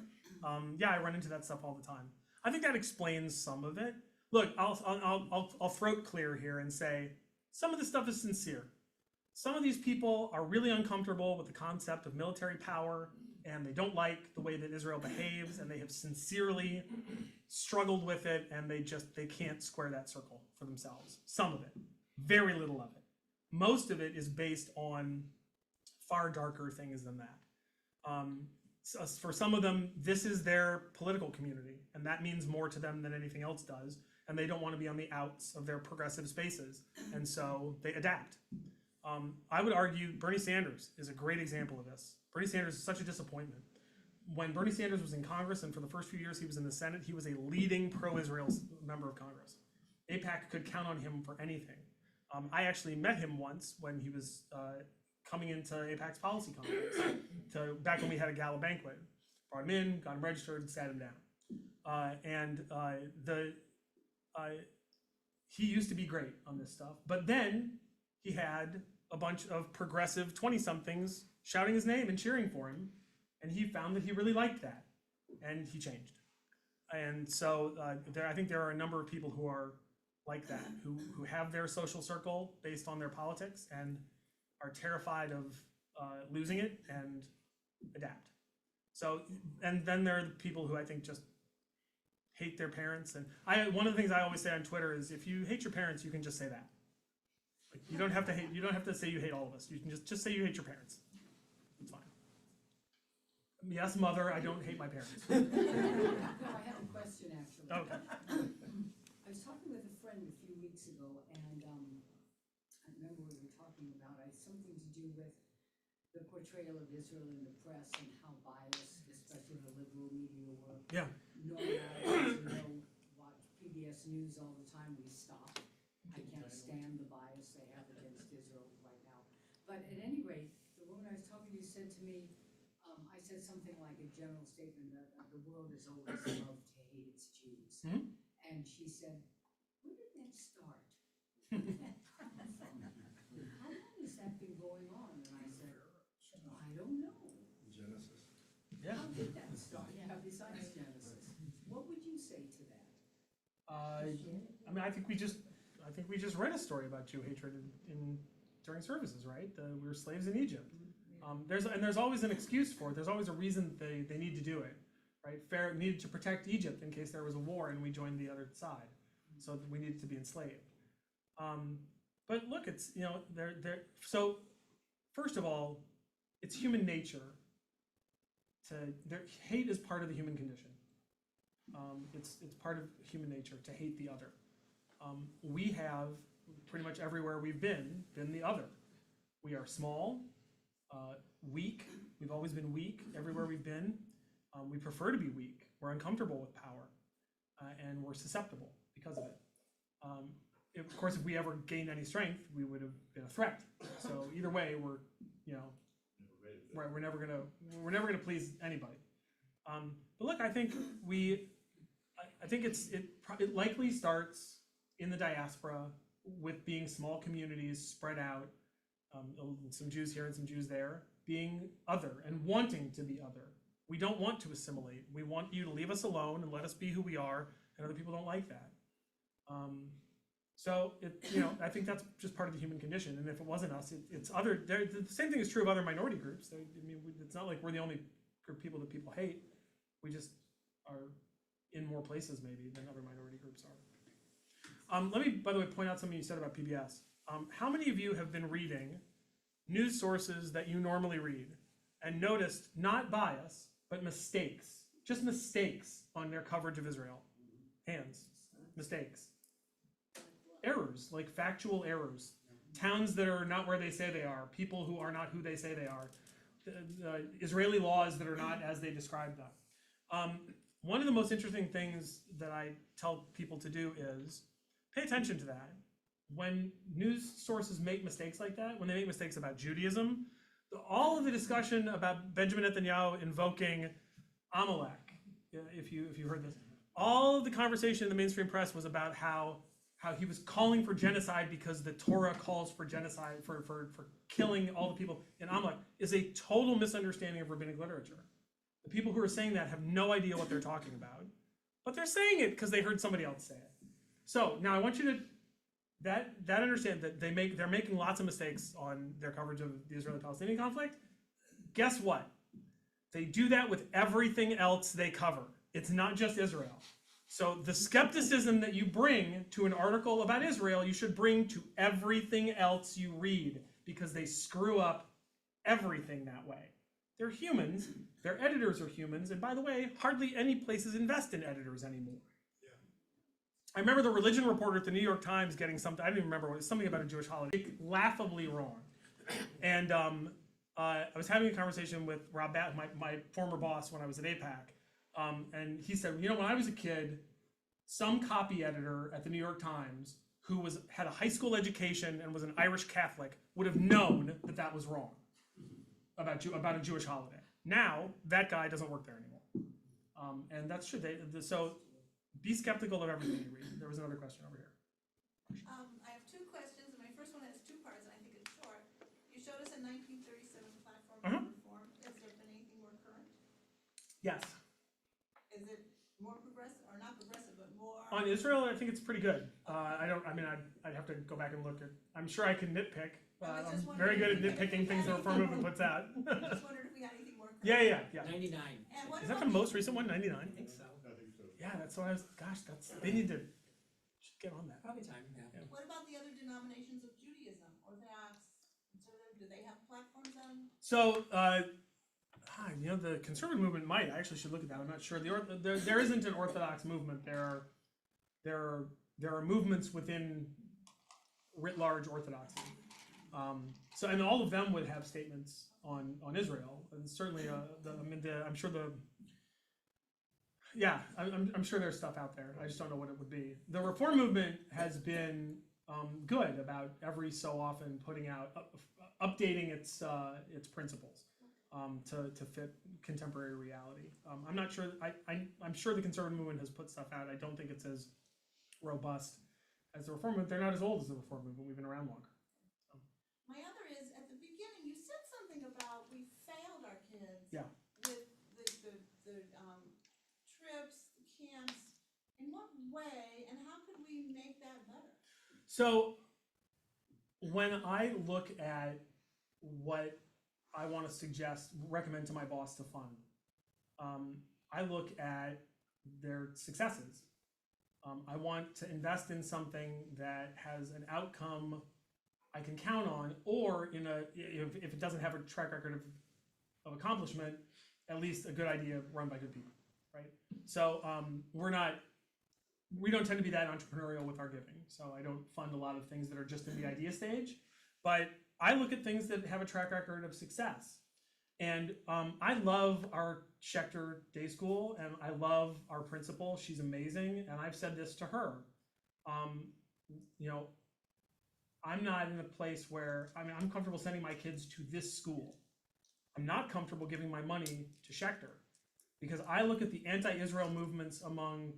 Yeah, I run into that stuff all the time. I think that explains some of it. Look, I'll throat clear here and say some of this stuff is sincere. Some of these people are really uncomfortable with the concept of military power, and they don't like the way that Israel behaves, and they have sincerely struggled with it, and they can't square that circle for themselves. Some of it, very little of it. Most of it is based on far darker things than that. So for some of them, this is their political community, and that means more to them than anything else does, and they don't want to be on the outs of their progressive spaces, and so they adapt. I would argue Bernie Sanders is a great example of this. Bernie Sanders is such a disappointment. When Bernie Sanders was in Congress, and for the first few years he was in the Senate, he was a leading pro-Israel member of Congress. AIPAC could count on him for anything. I actually met him once when he was coming into AIPAC's policy conference, back when we had a gala banquet. Brought him in, got him registered, sat him down. He used to be great on this stuff, but then he had a bunch of progressive 20-somethings shouting his name and cheering for him, and he found that he really liked that, and he changed. And so I think there are a number of people who are like that, who have their social circle based on their politics and are terrified of losing it and adapt. So, and then there are the people who I think just hate their parents. And one of the things I always say on Twitter is, if you hate your parents, you can just say that. Like, you don't have to hate. You don't have to say you hate all of us. You can just say you hate your parents. It's fine. Yes, mother, I don't hate my parents. No, I have a question actually. Okay. I was talking with a friend a few weeks ago, and I remember we were talking about something to do with the portrayal of Israel in the press and how biased, especially the liberal media, were. Yeah. Normal, watch PBS News all the time. We stop. I can't stand the bias they have against Israel right now. But at any rate, the woman I was talking to said to me, I said something like a general statement that the world has always loved to hate its Jews. Mhm. And she said, where did that start? How long has that been going on? And I said, I don't know. Genesis. Yeah. How did that start? Besides Genesis, what would you say to that? I mean, I think we just read a story about Jew hatred during services, right? We were slaves in Egypt. There's always an excuse for it. There's always a reason they need to do it, right? Pharaoh needed to protect Egypt in case there was a war and we joined the other side, so we needed to be enslaved. But look, it's so first of all, it's human nature hate is part of the human condition. It's part of human nature to hate the other. We have pretty much everywhere we've been the other. We are small, weak. We've always been weak everywhere we've been. We prefer to be weak. We're uncomfortable with power, and we're susceptible because of it. Of course, if we ever gained any strength, we would have been a threat. So either way, we're never gonna please anybody. But look, I think it likely starts in the diaspora with being small communities spread out, some Jews here and some Jews there, being other and wanting to be other. We don't want to assimilate. We want you to leave us alone and let us be who we are, and other people don't like that. So I think that's just part of the human condition. And if it wasn't us, it's other. The same thing is true of other minority groups. It's not like we're the only group of people that people hate. We just are in more places maybe than other minority groups are. Let me, by the way, point out something you said about PBS. How many of you have been reading news sources that you normally read and noticed not bias, but mistakes, just mistakes on their coverage of Israel? Hands. Mistakes. Errors, like factual errors. Towns that are not where they say they are. People who are not who they say they are. Israeli laws that are not as they describe them. One of the most interesting things that I tell people to do is pay attention to that. When news sources make mistakes like that, when they make mistakes about Judaism, all of the discussion about Benjamin Netanyahu invoking Amalek, if you heard this, all of the conversation in the mainstream press was about how he was calling for genocide because the Torah calls for genocide, for killing all the people in Amalek, is a total misunderstanding of rabbinic literature. The people who are saying that have no idea what they're talking about, but they're saying it because they heard somebody else say it. So now I want you to understand that they're making lots of mistakes on their coverage of the Israeli-Palestinian conflict. Guess what? They do that with everything else they cover. It's not just Israel. So the skepticism that you bring to an article about Israel, you should bring to everything else you read, because they screw up everything that way. They're humans, their editors are humans, and by the way, hardly any places invest in editors anymore. Yeah. I remember the religion reporter at the New York Times getting something, I don't even remember, it was something about a Jewish holiday, laughably wrong. And I was having a conversation with Rob Batt, my former boss when I was at APAC, and he said, when I was a kid, some copy editor at the New York Times who had a high school education and was an Irish Catholic would have known that was wrong about a Jewish holiday. Now, that guy doesn't work there anymore. And that's true. So be skeptical of everything you read. There was another question over here. I have two questions, and my first one has two parts, and I think it's short. You showed us a 1937 platform of reform. Has there been anything more current? Yes. Is it more progressive, or not progressive, but more? On Israel, I think it's pretty good. I'd have to go back and look at, I'm sure I can nitpick. I'm very good at nitpicking things the Reform Movement puts out. I just wondered if we had anything more current. Yeah. 99. And what Is that about the most recent one, 99? I think so. I think so. Yeah, that's what I was, they need to get on that. Probably time, yeah. What about the other denominations of Judaism? Orthodox, conservative, do they have platforms on? So, you know, the conservative movement might. I actually should look at that. I'm not sure. There isn't an Orthodox movement. There are movements within writ large Orthodoxy. So, and all of them would have statements on Israel, and certainly, I'm sure I'm sure there's stuff out there. I just don't know what it would be. The Reform movement has been good about every so often putting out, updating its principles to fit contemporary reality. I'm not sure. I'm sure the conservative movement has put stuff out. I don't think it's as robust as the Reform movement. They're not as old as the Reform movement. We've been around longer. My other is, at the beginning, you said something about we failed our kids. Yeah. With the trips, the camps. In what way, and how could we make that better? So when I look at what I want to recommend to my boss to fund, I look at their successes. I want to invest in something that has an outcome I can count on, or if it doesn't have a track record of accomplishment, at least a good idea run by good people, right? So we don't tend to be that entrepreneurial with our giving. So I don't fund a lot of things that are just in the idea stage, but I look at things that have a track record of success. And I love our Schechter Day School, and I love our principal. She's amazing, and I've said this to her. You know, I'm not in a place where, I'm comfortable sending my kids to this school. I'm not comfortable giving my money to Schechter, because I look at the anti-Israel movements among,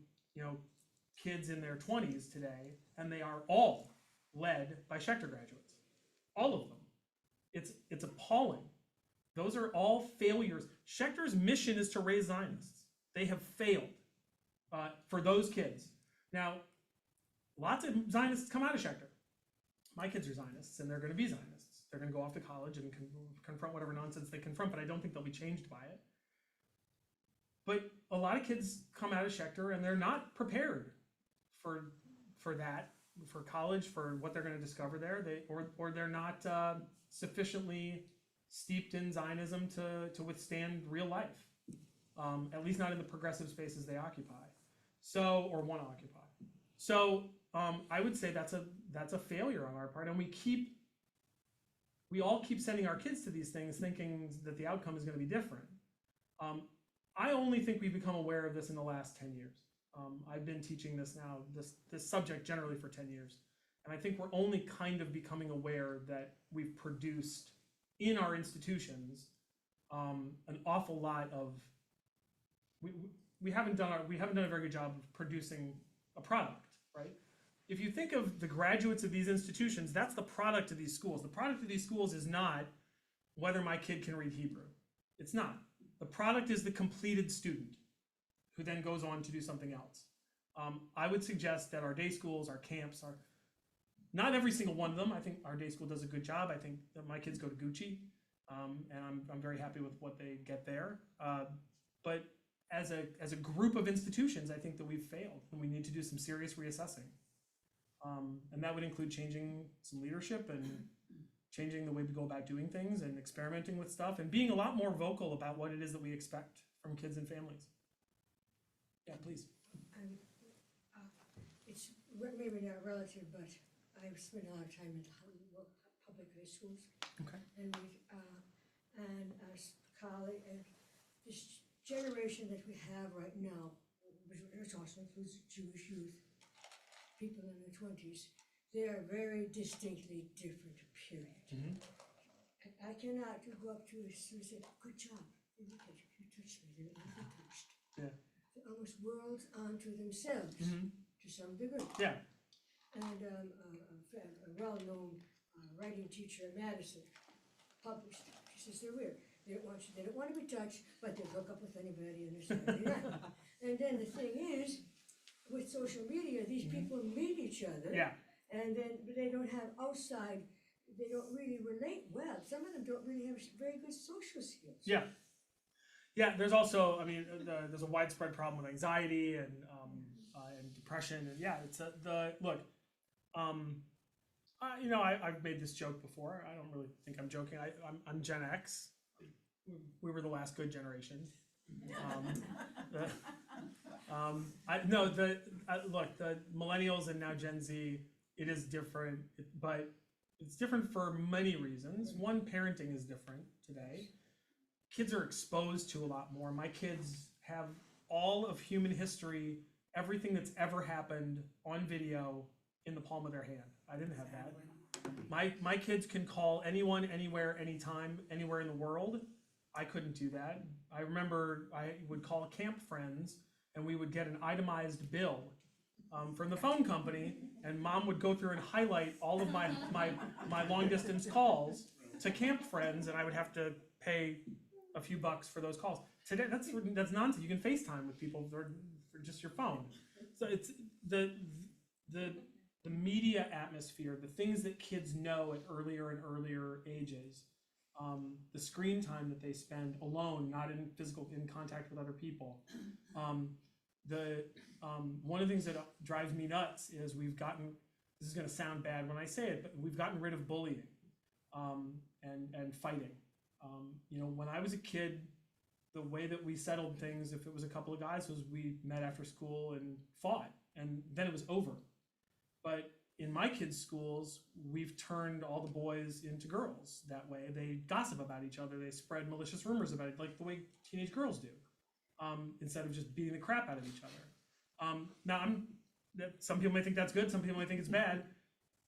kids in their 20s today, and they are all led by Schechter graduates. All of them. It's appalling. Those are all failures. Schechter's mission is to raise Zionists. They have failed for those kids. Now, lots of Zionists come out of Schechter. My kids are Zionists, and they're going to be Zionists. They're going to go off to college and confront whatever nonsense they confront, but I don't think they'll be changed by it. But a lot of kids come out of Schechter, and they're not prepared for that, for college, for what they're going to discover there. Or they're not sufficiently steeped in Zionism to withstand real life, at least not in the progressive spaces they occupy. So, or want to occupy. So I would say that's a failure on our part, and we all keep sending our kids to these things thinking that the outcome is going to be different. I only think we've become aware of this in the last 10 years. I've been teaching this now, this subject generally for 10 years. And I think we're only kind of becoming aware that we've produced in our institutions an awful lot of, we haven't done a very good job of producing a product, right? If you think of the graduates of these institutions, that's the product of these schools. The product of these schools is not whether my kid can read Hebrew. It's not. The product is the completed student who then goes on to do something else. I would suggest that our day schools, our camps, not every single one of them. I think our day school does a good job. I think that my kids go to Gucci, and I'm very happy with what they get there. But as a group of institutions, I think that we've failed, and we need to do some serious reassessing. And that would include changing some leadership and changing the way we go about doing things and experimenting with stuff and being a lot more vocal about what it is that we expect from kids and families. Yeah, please. It's maybe not relative, but I've spent a lot of time in public high schools. Okay. And as college, and this generation that we have right now, which also includes Jewish youth, people in their 20s, they are very distinctly different, period. Mm-hmm. I cannot go up to a student and say, good job, you touched me, they're touched. Yeah. They're almost worlds onto themselves, to some degree. Yeah. And a well-known writing teacher in Madison published, she says they're weird. They don't want to be touched, but they'll hook up with anybody on their Saturday night. And then the thing is, with social media, these people meet each other. Yeah. And then they don't have outside, they don't really relate well. Some of them don't really have very good social skills. Yeah. Yeah, there's also, there's a widespread problem with anxiety and depression. And yeah, look, I've made this joke before. I don't really think I'm joking. I'm Gen X. We were the last good generation. Look, the millennials and now Gen Z, it is different, but it's different for many reasons. One, parenting is different today. Kids are exposed to a lot more. My kids have all of human history, everything that's ever happened on video in the palm of their hand. I didn't have that. My kids can call anyone, anywhere, anytime, anywhere in the world. I couldn't do that. I remember I would call camp friends and we would get an itemized bill from the phone company, and mom would go through and highlight all of my long distance calls to camp friends, and I would have to pay a few bucks for those calls. Today, that's nonsense. You can FaceTime with people for just your phone. So it's the media atmosphere, the things that kids know at earlier and earlier ages, the screen time that they spend alone, not in contact with other people. One of the things that drives me nuts is this is going to sound bad when I say it, but we've gotten rid of bullying and fighting. When I was a kid, the way that we settled things, if it was a couple of guys, was we met after school and fought, and then it was over. But in my kids' schools, we've turned all the boys into girls that way. They gossip about each other. They spread malicious rumors about it, like the way teenage girls do, instead of just beating the crap out of each other. Now, some people may think that's good. Some people may think it's bad.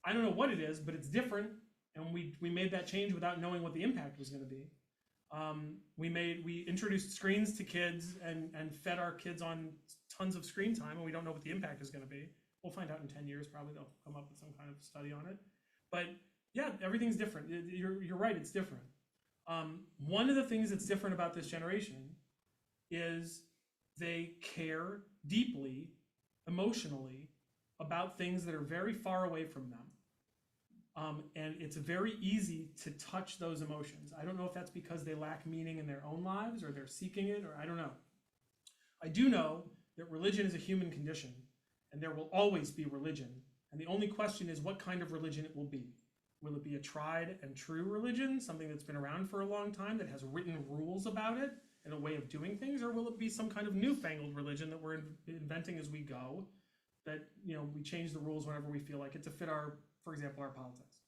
I don't know what it is, but it's different. And we made that change without knowing what the impact was going to be. We introduced screens to kids and fed our kids on tons of screen time, and we don't know what the impact is going to be. We'll find out in 10 years, probably they'll come up with some kind of study on it. But yeah, everything's different. You're right, it's different. One of the things that's different about this generation is they care deeply, emotionally, about things that are very far away from them. And it's very easy to touch those emotions. I don't know if that's because they lack meaning in their own lives or they're seeking it, or I don't know. I do know that religion is a human condition, and there will always be religion. And the only question is what kind of religion it will be. Will it be a tried and true religion, something that's been around for a long time, that has written rules about it and a way of doing things, or will it be some kind of newfangled religion that we're inventing as we go, that we change the rules whenever we feel like it to fit for example, our politics.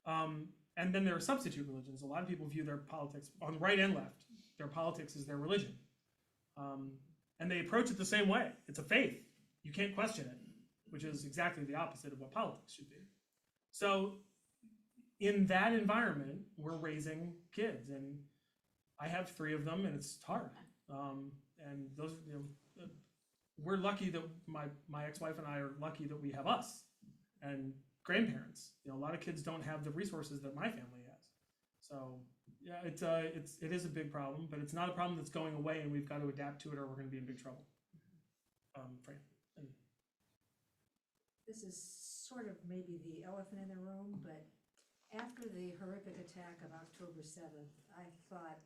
And then there are substitute religions. A lot of people view their politics, on the right and left, their politics is their religion. And they approach it the same way. It's a faith. You can't question it, which is exactly the opposite of what politics should be. So in that environment, we're raising kids, and I have 3 of them, and it's hard. And those, we're lucky that my ex-wife and I are lucky that we have us and grandparents. A lot of kids don't have the resources that my family has. So yeah, it is a big problem, but it's not a problem that's going away, and we've got to adapt to it, or we're going to be in big trouble. Fran. This is sort of maybe the elephant in the room, but after the horrific attack of October 7th, I thought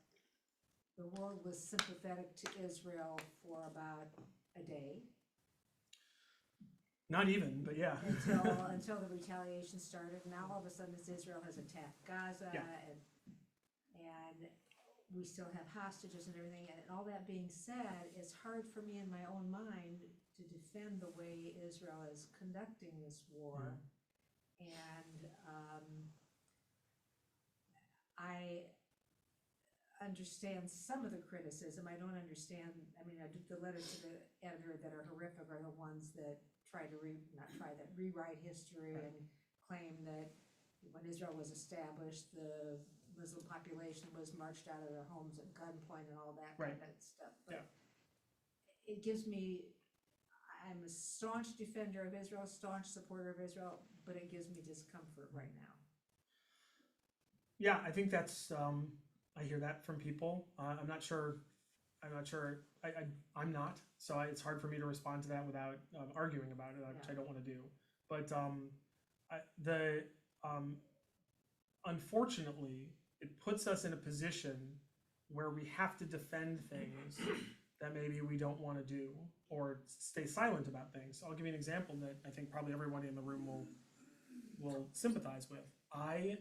the world was sympathetic to Israel for about a day. Not even, but yeah. until the retaliation started. Now all of a sudden Israel has attacked Gaza, Yeah. and we still have hostages and everything. And all that being said, it's hard for me in my own mind to defend the way Israel is conducting this war. And I understand some of the criticism. I don't understand, the letters to the editor that are horrific are the ones that rewrite history and claim that when Israel was established, the Muslim population was marched out of their homes at gunpoint and all that kind of stuff. But it gives me, I'm a staunch defender of Israel, staunch supporter of Israel, but it gives me discomfort right now. Yeah, I think that's, I hear that from people. I'm not sure, I'm not, so it's hard for me to respond to that without arguing about it, which I don't want to do. But unfortunately, it puts us in a position where we have to defend things that maybe we don't want to do, or stay silent about things. So I'll give you an example that I think probably everybody in the room will sympathize with. I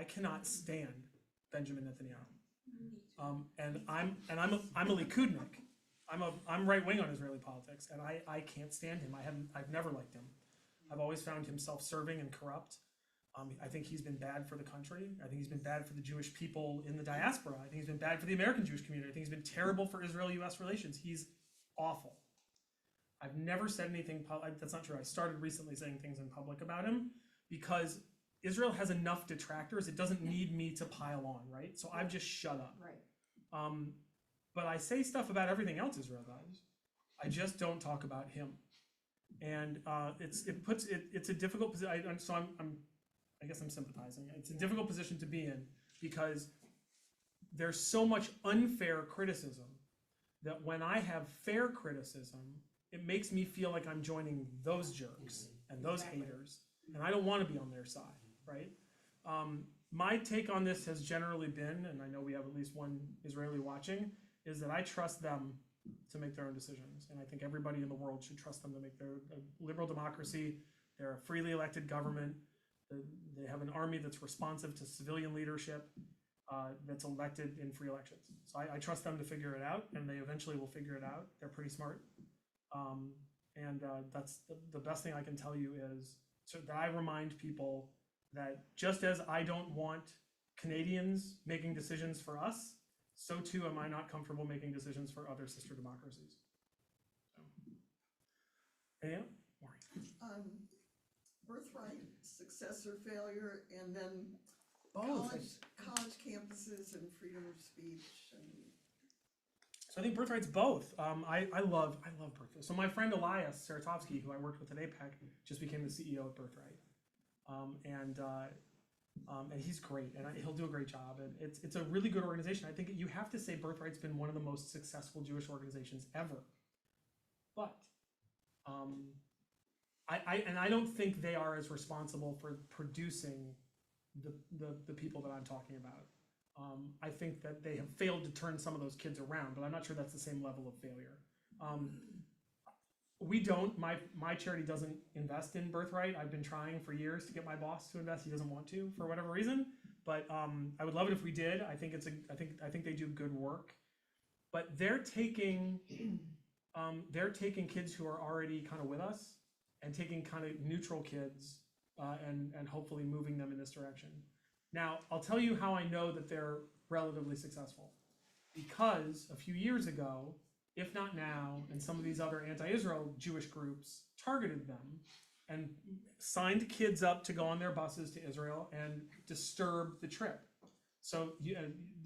cannot stand Benjamin Netanyahu. And I'm a Likudnik. I'm right wing on Israeli politics, and I can't stand him. I've never liked him. I've always found him self-serving and corrupt. I think he's been bad for the country. I think he's been bad for the Jewish people in the diaspora. I think he's been bad for the American Jewish community. I think he's been terrible for Israel-U.S. relations. He's awful. I've never said anything, that's not true. I started recently saying things in public about him because Israel has enough detractors. It doesn't need me to pile on, right? So I've just shut up. Right. But I say stuff about everything else Israel does. I just don't talk about him. And it's a difficult position. So I guess I'm sympathizing. It's a difficult position to be in because there's so much unfair criticism that when I have fair criticism, it makes me feel like I'm joining those jerks and those haters, and I don't want to be on their side, right? My take on this has generally been, and I know we have at least one Israeli watching, is that I trust them to make their own decisions, and I think everybody in the world should trust them to make their liberal democracy. They're a freely elected government. They have an army that's responsive to civilian leadership, that's elected in free elections. So I trust them to figure it out, and they eventually will figure it out. They're pretty smart. That's the best thing I can tell you is so that I remind people that just as I don't want Canadians making decisions for us, so too am I not comfortable making decisions for other sister democracies. So, yeah, Maureen. Birthright, success or failure, and then Both. college campuses and freedom of speech. So I think Birthright's both. I love Birthright. So my friend Elias Saratovsky, who I worked with at APEC, just became the CEO of Birthright. And he's great, and he'll do a great job. And it's a really good organization. I think you have to say Birthright's been one of the most successful Jewish organizations ever. But I don't think they are as responsible for producing the people that I'm talking about. I think that they have failed to turn some of those kids around, but I'm not sure that's the same level of failure. We don't, my charity doesn't invest in Birthright. I've been trying for years to get my boss to invest. He doesn't want to for whatever reason, but I would love it if we did. I think they do good work, but they're taking kids who are already kind of with us and taking kind of neutral kids and hopefully moving them in this direction. Now, I'll tell you how I know that they're relatively successful. Because a few years ago, if not now, and some of these other anti-Israel Jewish groups targeted them and signed kids up to go on their buses to Israel and disturb the trip. So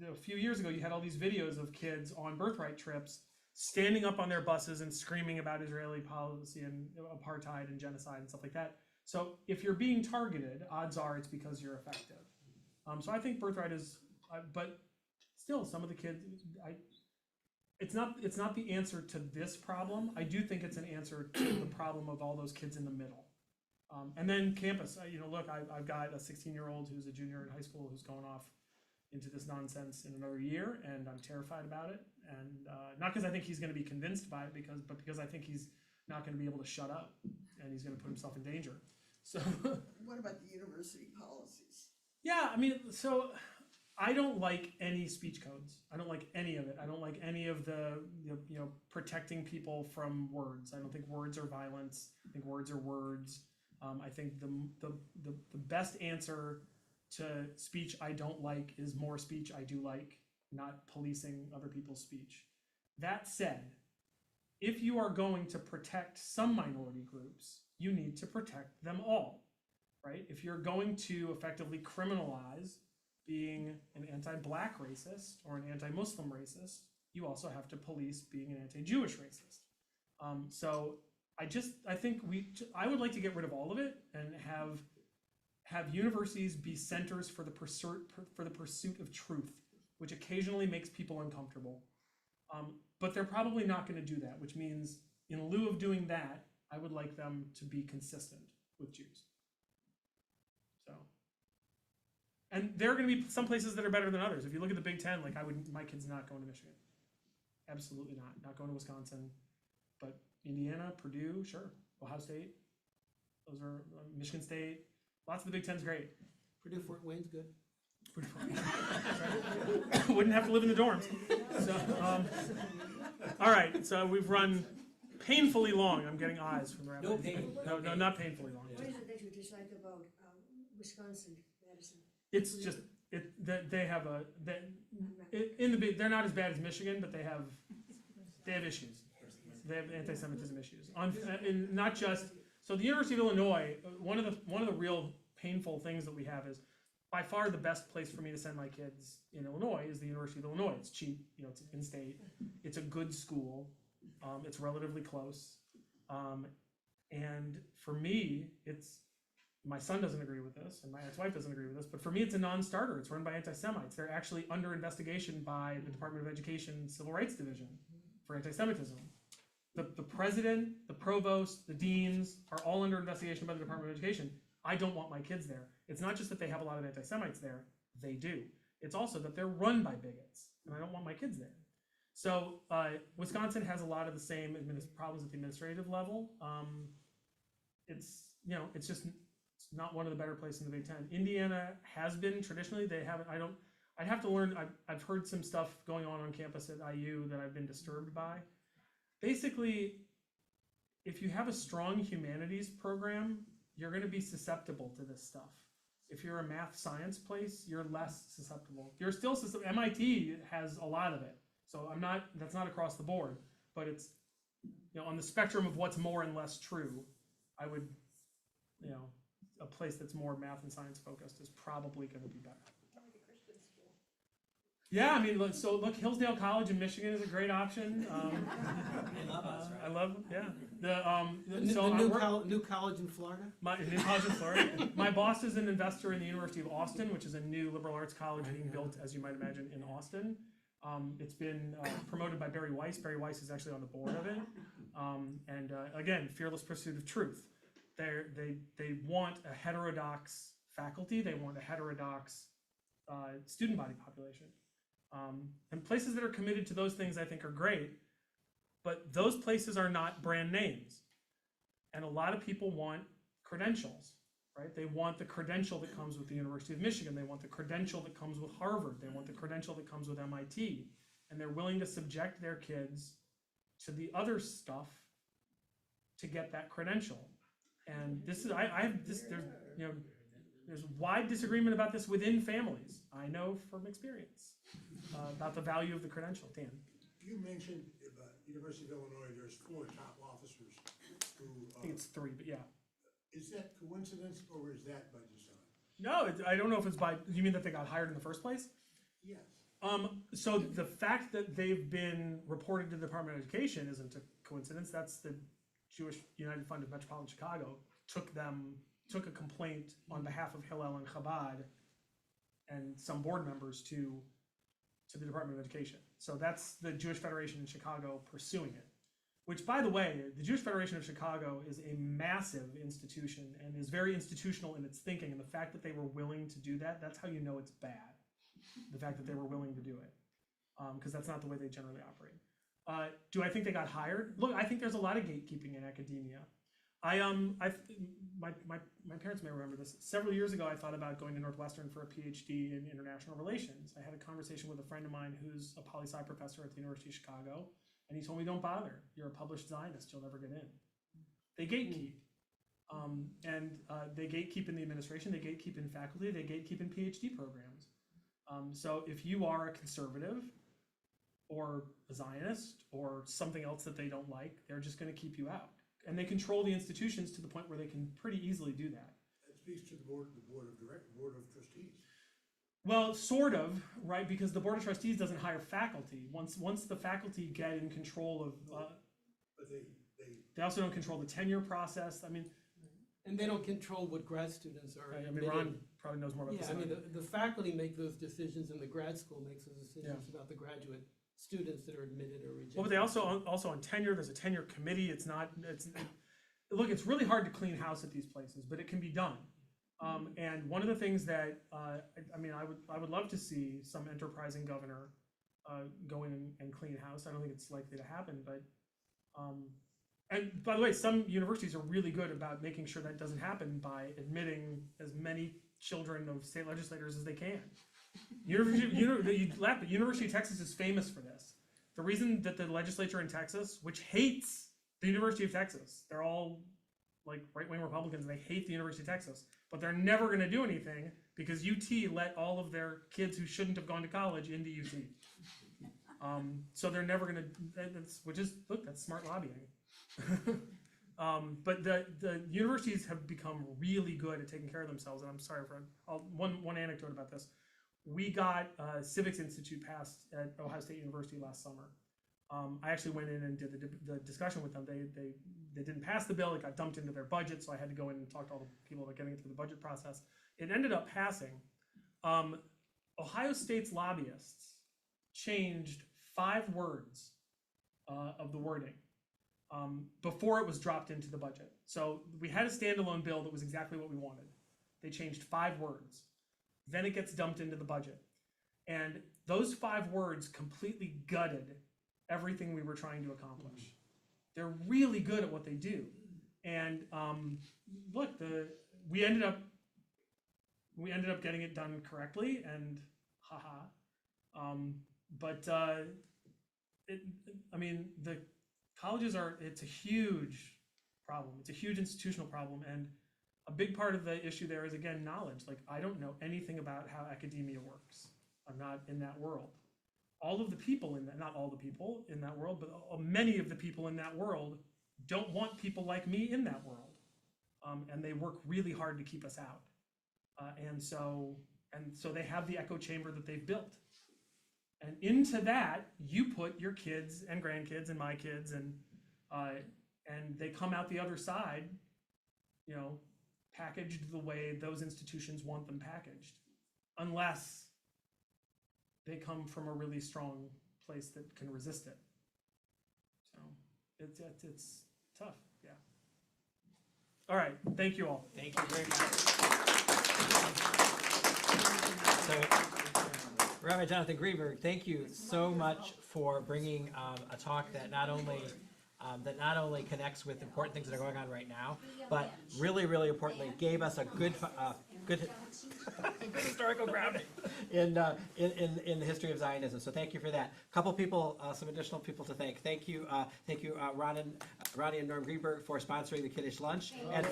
a few years ago, you had all these videos of kids on Birthright trips standing up on their buses and screaming about Israeli policy and apartheid and genocide and stuff like that. So if you're being targeted, odds are it's because you're effective. So I think Birthright is, but still, some of the kids, it's not the answer to this problem. I do think it's an answer to the problem of all those kids in the middle. And then campus, look, I've got a 16-year-old who's a junior in high school who's going off into this nonsense in another year, and I'm terrified about it. And not because I think he's going to be convinced by it, but because I think he's not going to be able to shut up, and he's going to put himself in danger. So, what about the university policies? Yeah, I mean, so I don't like any speech codes. I don't like any of it. I don't like any of the protecting people from words. I don't think words are violence. I think words are words. I think the best answer to speech I don't like is more speech I do like, not policing other people's speech. That said, if you are going to protect some minority groups, you need to protect them all, right? If you're going to effectively criminalize being an anti-Black racist or an anti-Muslim racist, you also have to police being an anti-Jewish racist. So I think I would like to get rid of all of it and have universities be centers for the pursuit of truth, which occasionally makes people uncomfortable. But they're probably not going to do that, which means in lieu of doing that, I would like them to be consistent with Jews. So, and there are going to be some places that are better than others. If you look at the Big Ten, like my kid's not going to Michigan. Absolutely not. Not going to Wisconsin. But Indiana, Purdue, sure. Ohio State. Those are Michigan State. Lots of the Big Ten's great. Purdue Fort Wayne's good. Wouldn't have to live in the dorms. So, all right, so we've run painfully long. I'm getting eyes from the rabbi. No pain. No, not painfully long. What is it that you dislike about Wisconsin, Madison? It's just they have they're not as bad as Michigan, but they have issues. They have anti-Semitism issues. Not just so the University of Illinois. One of the real painful things that we have is by far the best place for me to send my kids in Illinois is the University of Illinois. It's cheap, it's in-state. It's a good school. It's relatively close. And for me, my son doesn't agree with this, and my ex-wife doesn't agree with this, but for me, it's a non-starter. It's run by anti-Semites. They're actually under investigation by the Department of Education Civil Rights Division for anti-Semitism. The president, the provost, the deans are all under investigation by the Department of Education. I don't want my kids there. It's not just that they have a lot of anti-Semites there. They do. It's also that they're run by bigots, and I don't want my kids there. So Wisconsin has a lot of the same problems at the administrative level. It's not one of the better places in the Big Ten. Indiana has been traditionally. They haven't. I'd have to learn. I've heard some stuff going on campus at IU that I've been disturbed by. Basically, if you have a strong humanities program, you're going to be susceptible to this stuff. If you're a math science place, you're less susceptible. You're still susceptible. MIT has a lot of it. So that's not across the board, but it's, on the spectrum of what's more and less true, I would, a place that's more math and science focused is probably going to be better. Yeah, I mean, look, Hillsdale College in Michigan is a great option. They love us, right? I love, yeah. The new college in Florida? New college in Florida. My boss is an investor in the University of Austin, which is a new liberal arts college being built, as you might imagine, in Austin. It's been promoted by Barry Weiss. Barry Weiss is actually on the board of it. Again, fearless pursuit of truth. They want a heterodox faculty. They want a heterodox student body population. And places that are committed to those things I think are great, but those places are not brand names. And a lot of people want credentials, right? They want the credential that comes with the University of Michigan. They want the credential that comes with Harvard. They want the credential that comes with MIT. And they're willing to subject their kids to the other stuff to get that credential. And this is, there's wide disagreement about this within families. I know from experience about the value of the credential. Dan. You mentioned about University of Illinois, there's 4 top officers who. I think it's 3, but yeah. Is that coincidence or is that by design? No, I don't know if it's by, you mean that they got hired in the first place? Yes. So the fact that they've been reported to the Department of Education isn't a coincidence. That's the Jewish United Fund of Metropolitan Chicago took a complaint on behalf of Hillel and Chabad and some board members to the Department of Education. So that's the Jewish Federation in Chicago pursuing it. Which, by the way, the Jewish Federation of Chicago is a massive institution and is very institutional in its thinking. And the fact that they were willing to do that, that's how you know it's bad. The fact that they were willing to do it. Because that's not the way they generally operate. Do I think they got hired? Look, I think there's a lot of gatekeeping in academia. My parents may remember this. Several years ago, I thought about going to Northwestern for a PhD in international relations. I had a conversation with a friend of mine who's a poli-sci professor at the University of Chicago, and he told me, don't bother. You're a published Zionist. You'll never get in. They gatekeep. They gatekeep in the administration. They gatekeep in faculty. They gatekeep in PhD programs. So if you are a conservative or a Zionist or something else that they don't like, they're just going to keep you out. And they control the institutions to the point where they can pretty easily do that. That speaks to the board of trustees. Well, sort of, right? Because the board of trustees doesn't hire faculty. Once the faculty get in control of, but they also don't control the tenure process. I mean, and they don't control what grad students are. I mean, Ron probably knows more about this. Yeah, I mean, the faculty make those decisions, and the grad school makes those decisions about the graduate students that are admitted or rejected. Well, but they also on tenure. There's a tenure committee. Look, it's really hard to clean house at these places, but it can be done. And one of the things that I would love to see some enterprising governor go in and clean house. I don't think it's likely to happen, but And by the way, some universities are really good about making sure that doesn't happen by admitting as many children of state legislators as they can. University of Texas is famous for this. The reason that the legislature in Texas, which hates the University of Texas, they're all like right-wing Republicans, they hate the University of Texas, but they're never going to do anything because UT let all of their kids who shouldn't have gone to college into UT. So they're never going to, that's smart lobbying. But the universities have become really good at taking care of themselves, and I'm sorry for one anecdote about this. We got Civics Institute passed at Ohio State University last summer. I actually went in and did the discussion with them. They didn't pass the bill. It got dumped into their budget, so I had to go in and talk to all the people about getting it through the budget process. It ended up passing. Ohio State's lobbyists changed 5 words of the wording before it was dropped into the budget. So we had a standalone bill that was exactly what we wanted. They changed 5 words. Then it gets dumped into the budget. And those 5 words completely gutted everything we were trying to accomplish. They're really good at what they do. And look, we ended up getting it done correctly, and haha. The colleges it's a huge problem. It's a huge institutional problem, and a big part of the issue there is, again, knowledge. Like, I don't know anything about how academia works. I'm not in that world. All of the people not all the people in that world, but many of the people in that world don't want people like me in that world. And they work really hard to keep us out. And so they have the echo chamber that they've built. And into that, you put your kids and grandkids and my kids, and they come out the other side, packaged the way those institutions want them packaged, unless they come from a really strong place that can resist it. So it's tough, yeah. All right, thank you all. Thank you very much. So, Rabbi Jonathan Greenberg, thank you so much for bringing a talk that not only connects with important things that are going on right now, but really, really importantly, gave us a good historical grounding in the history of Zionism. So thank you for that. A couple people, some additional people to thank. Thank you, Ronnie and Norm Greenberg for sponsoring the Kiddush lunch and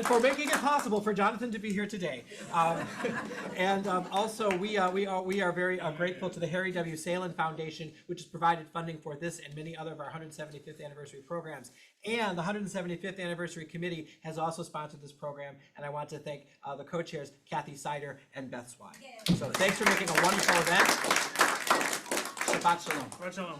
for making it possible for Jonathan to be here today. Also, we are very grateful to the Harry W. Salin Foundation, which has provided funding for this and many other of our 175th anniversary programs. And the 175th anniversary committee has also sponsored this program, and I want to thank the co-chairs, Kathy Sider and Beth Swine. So thanks for making a wonderful event. Shabbat shalom. Shabbat shalom.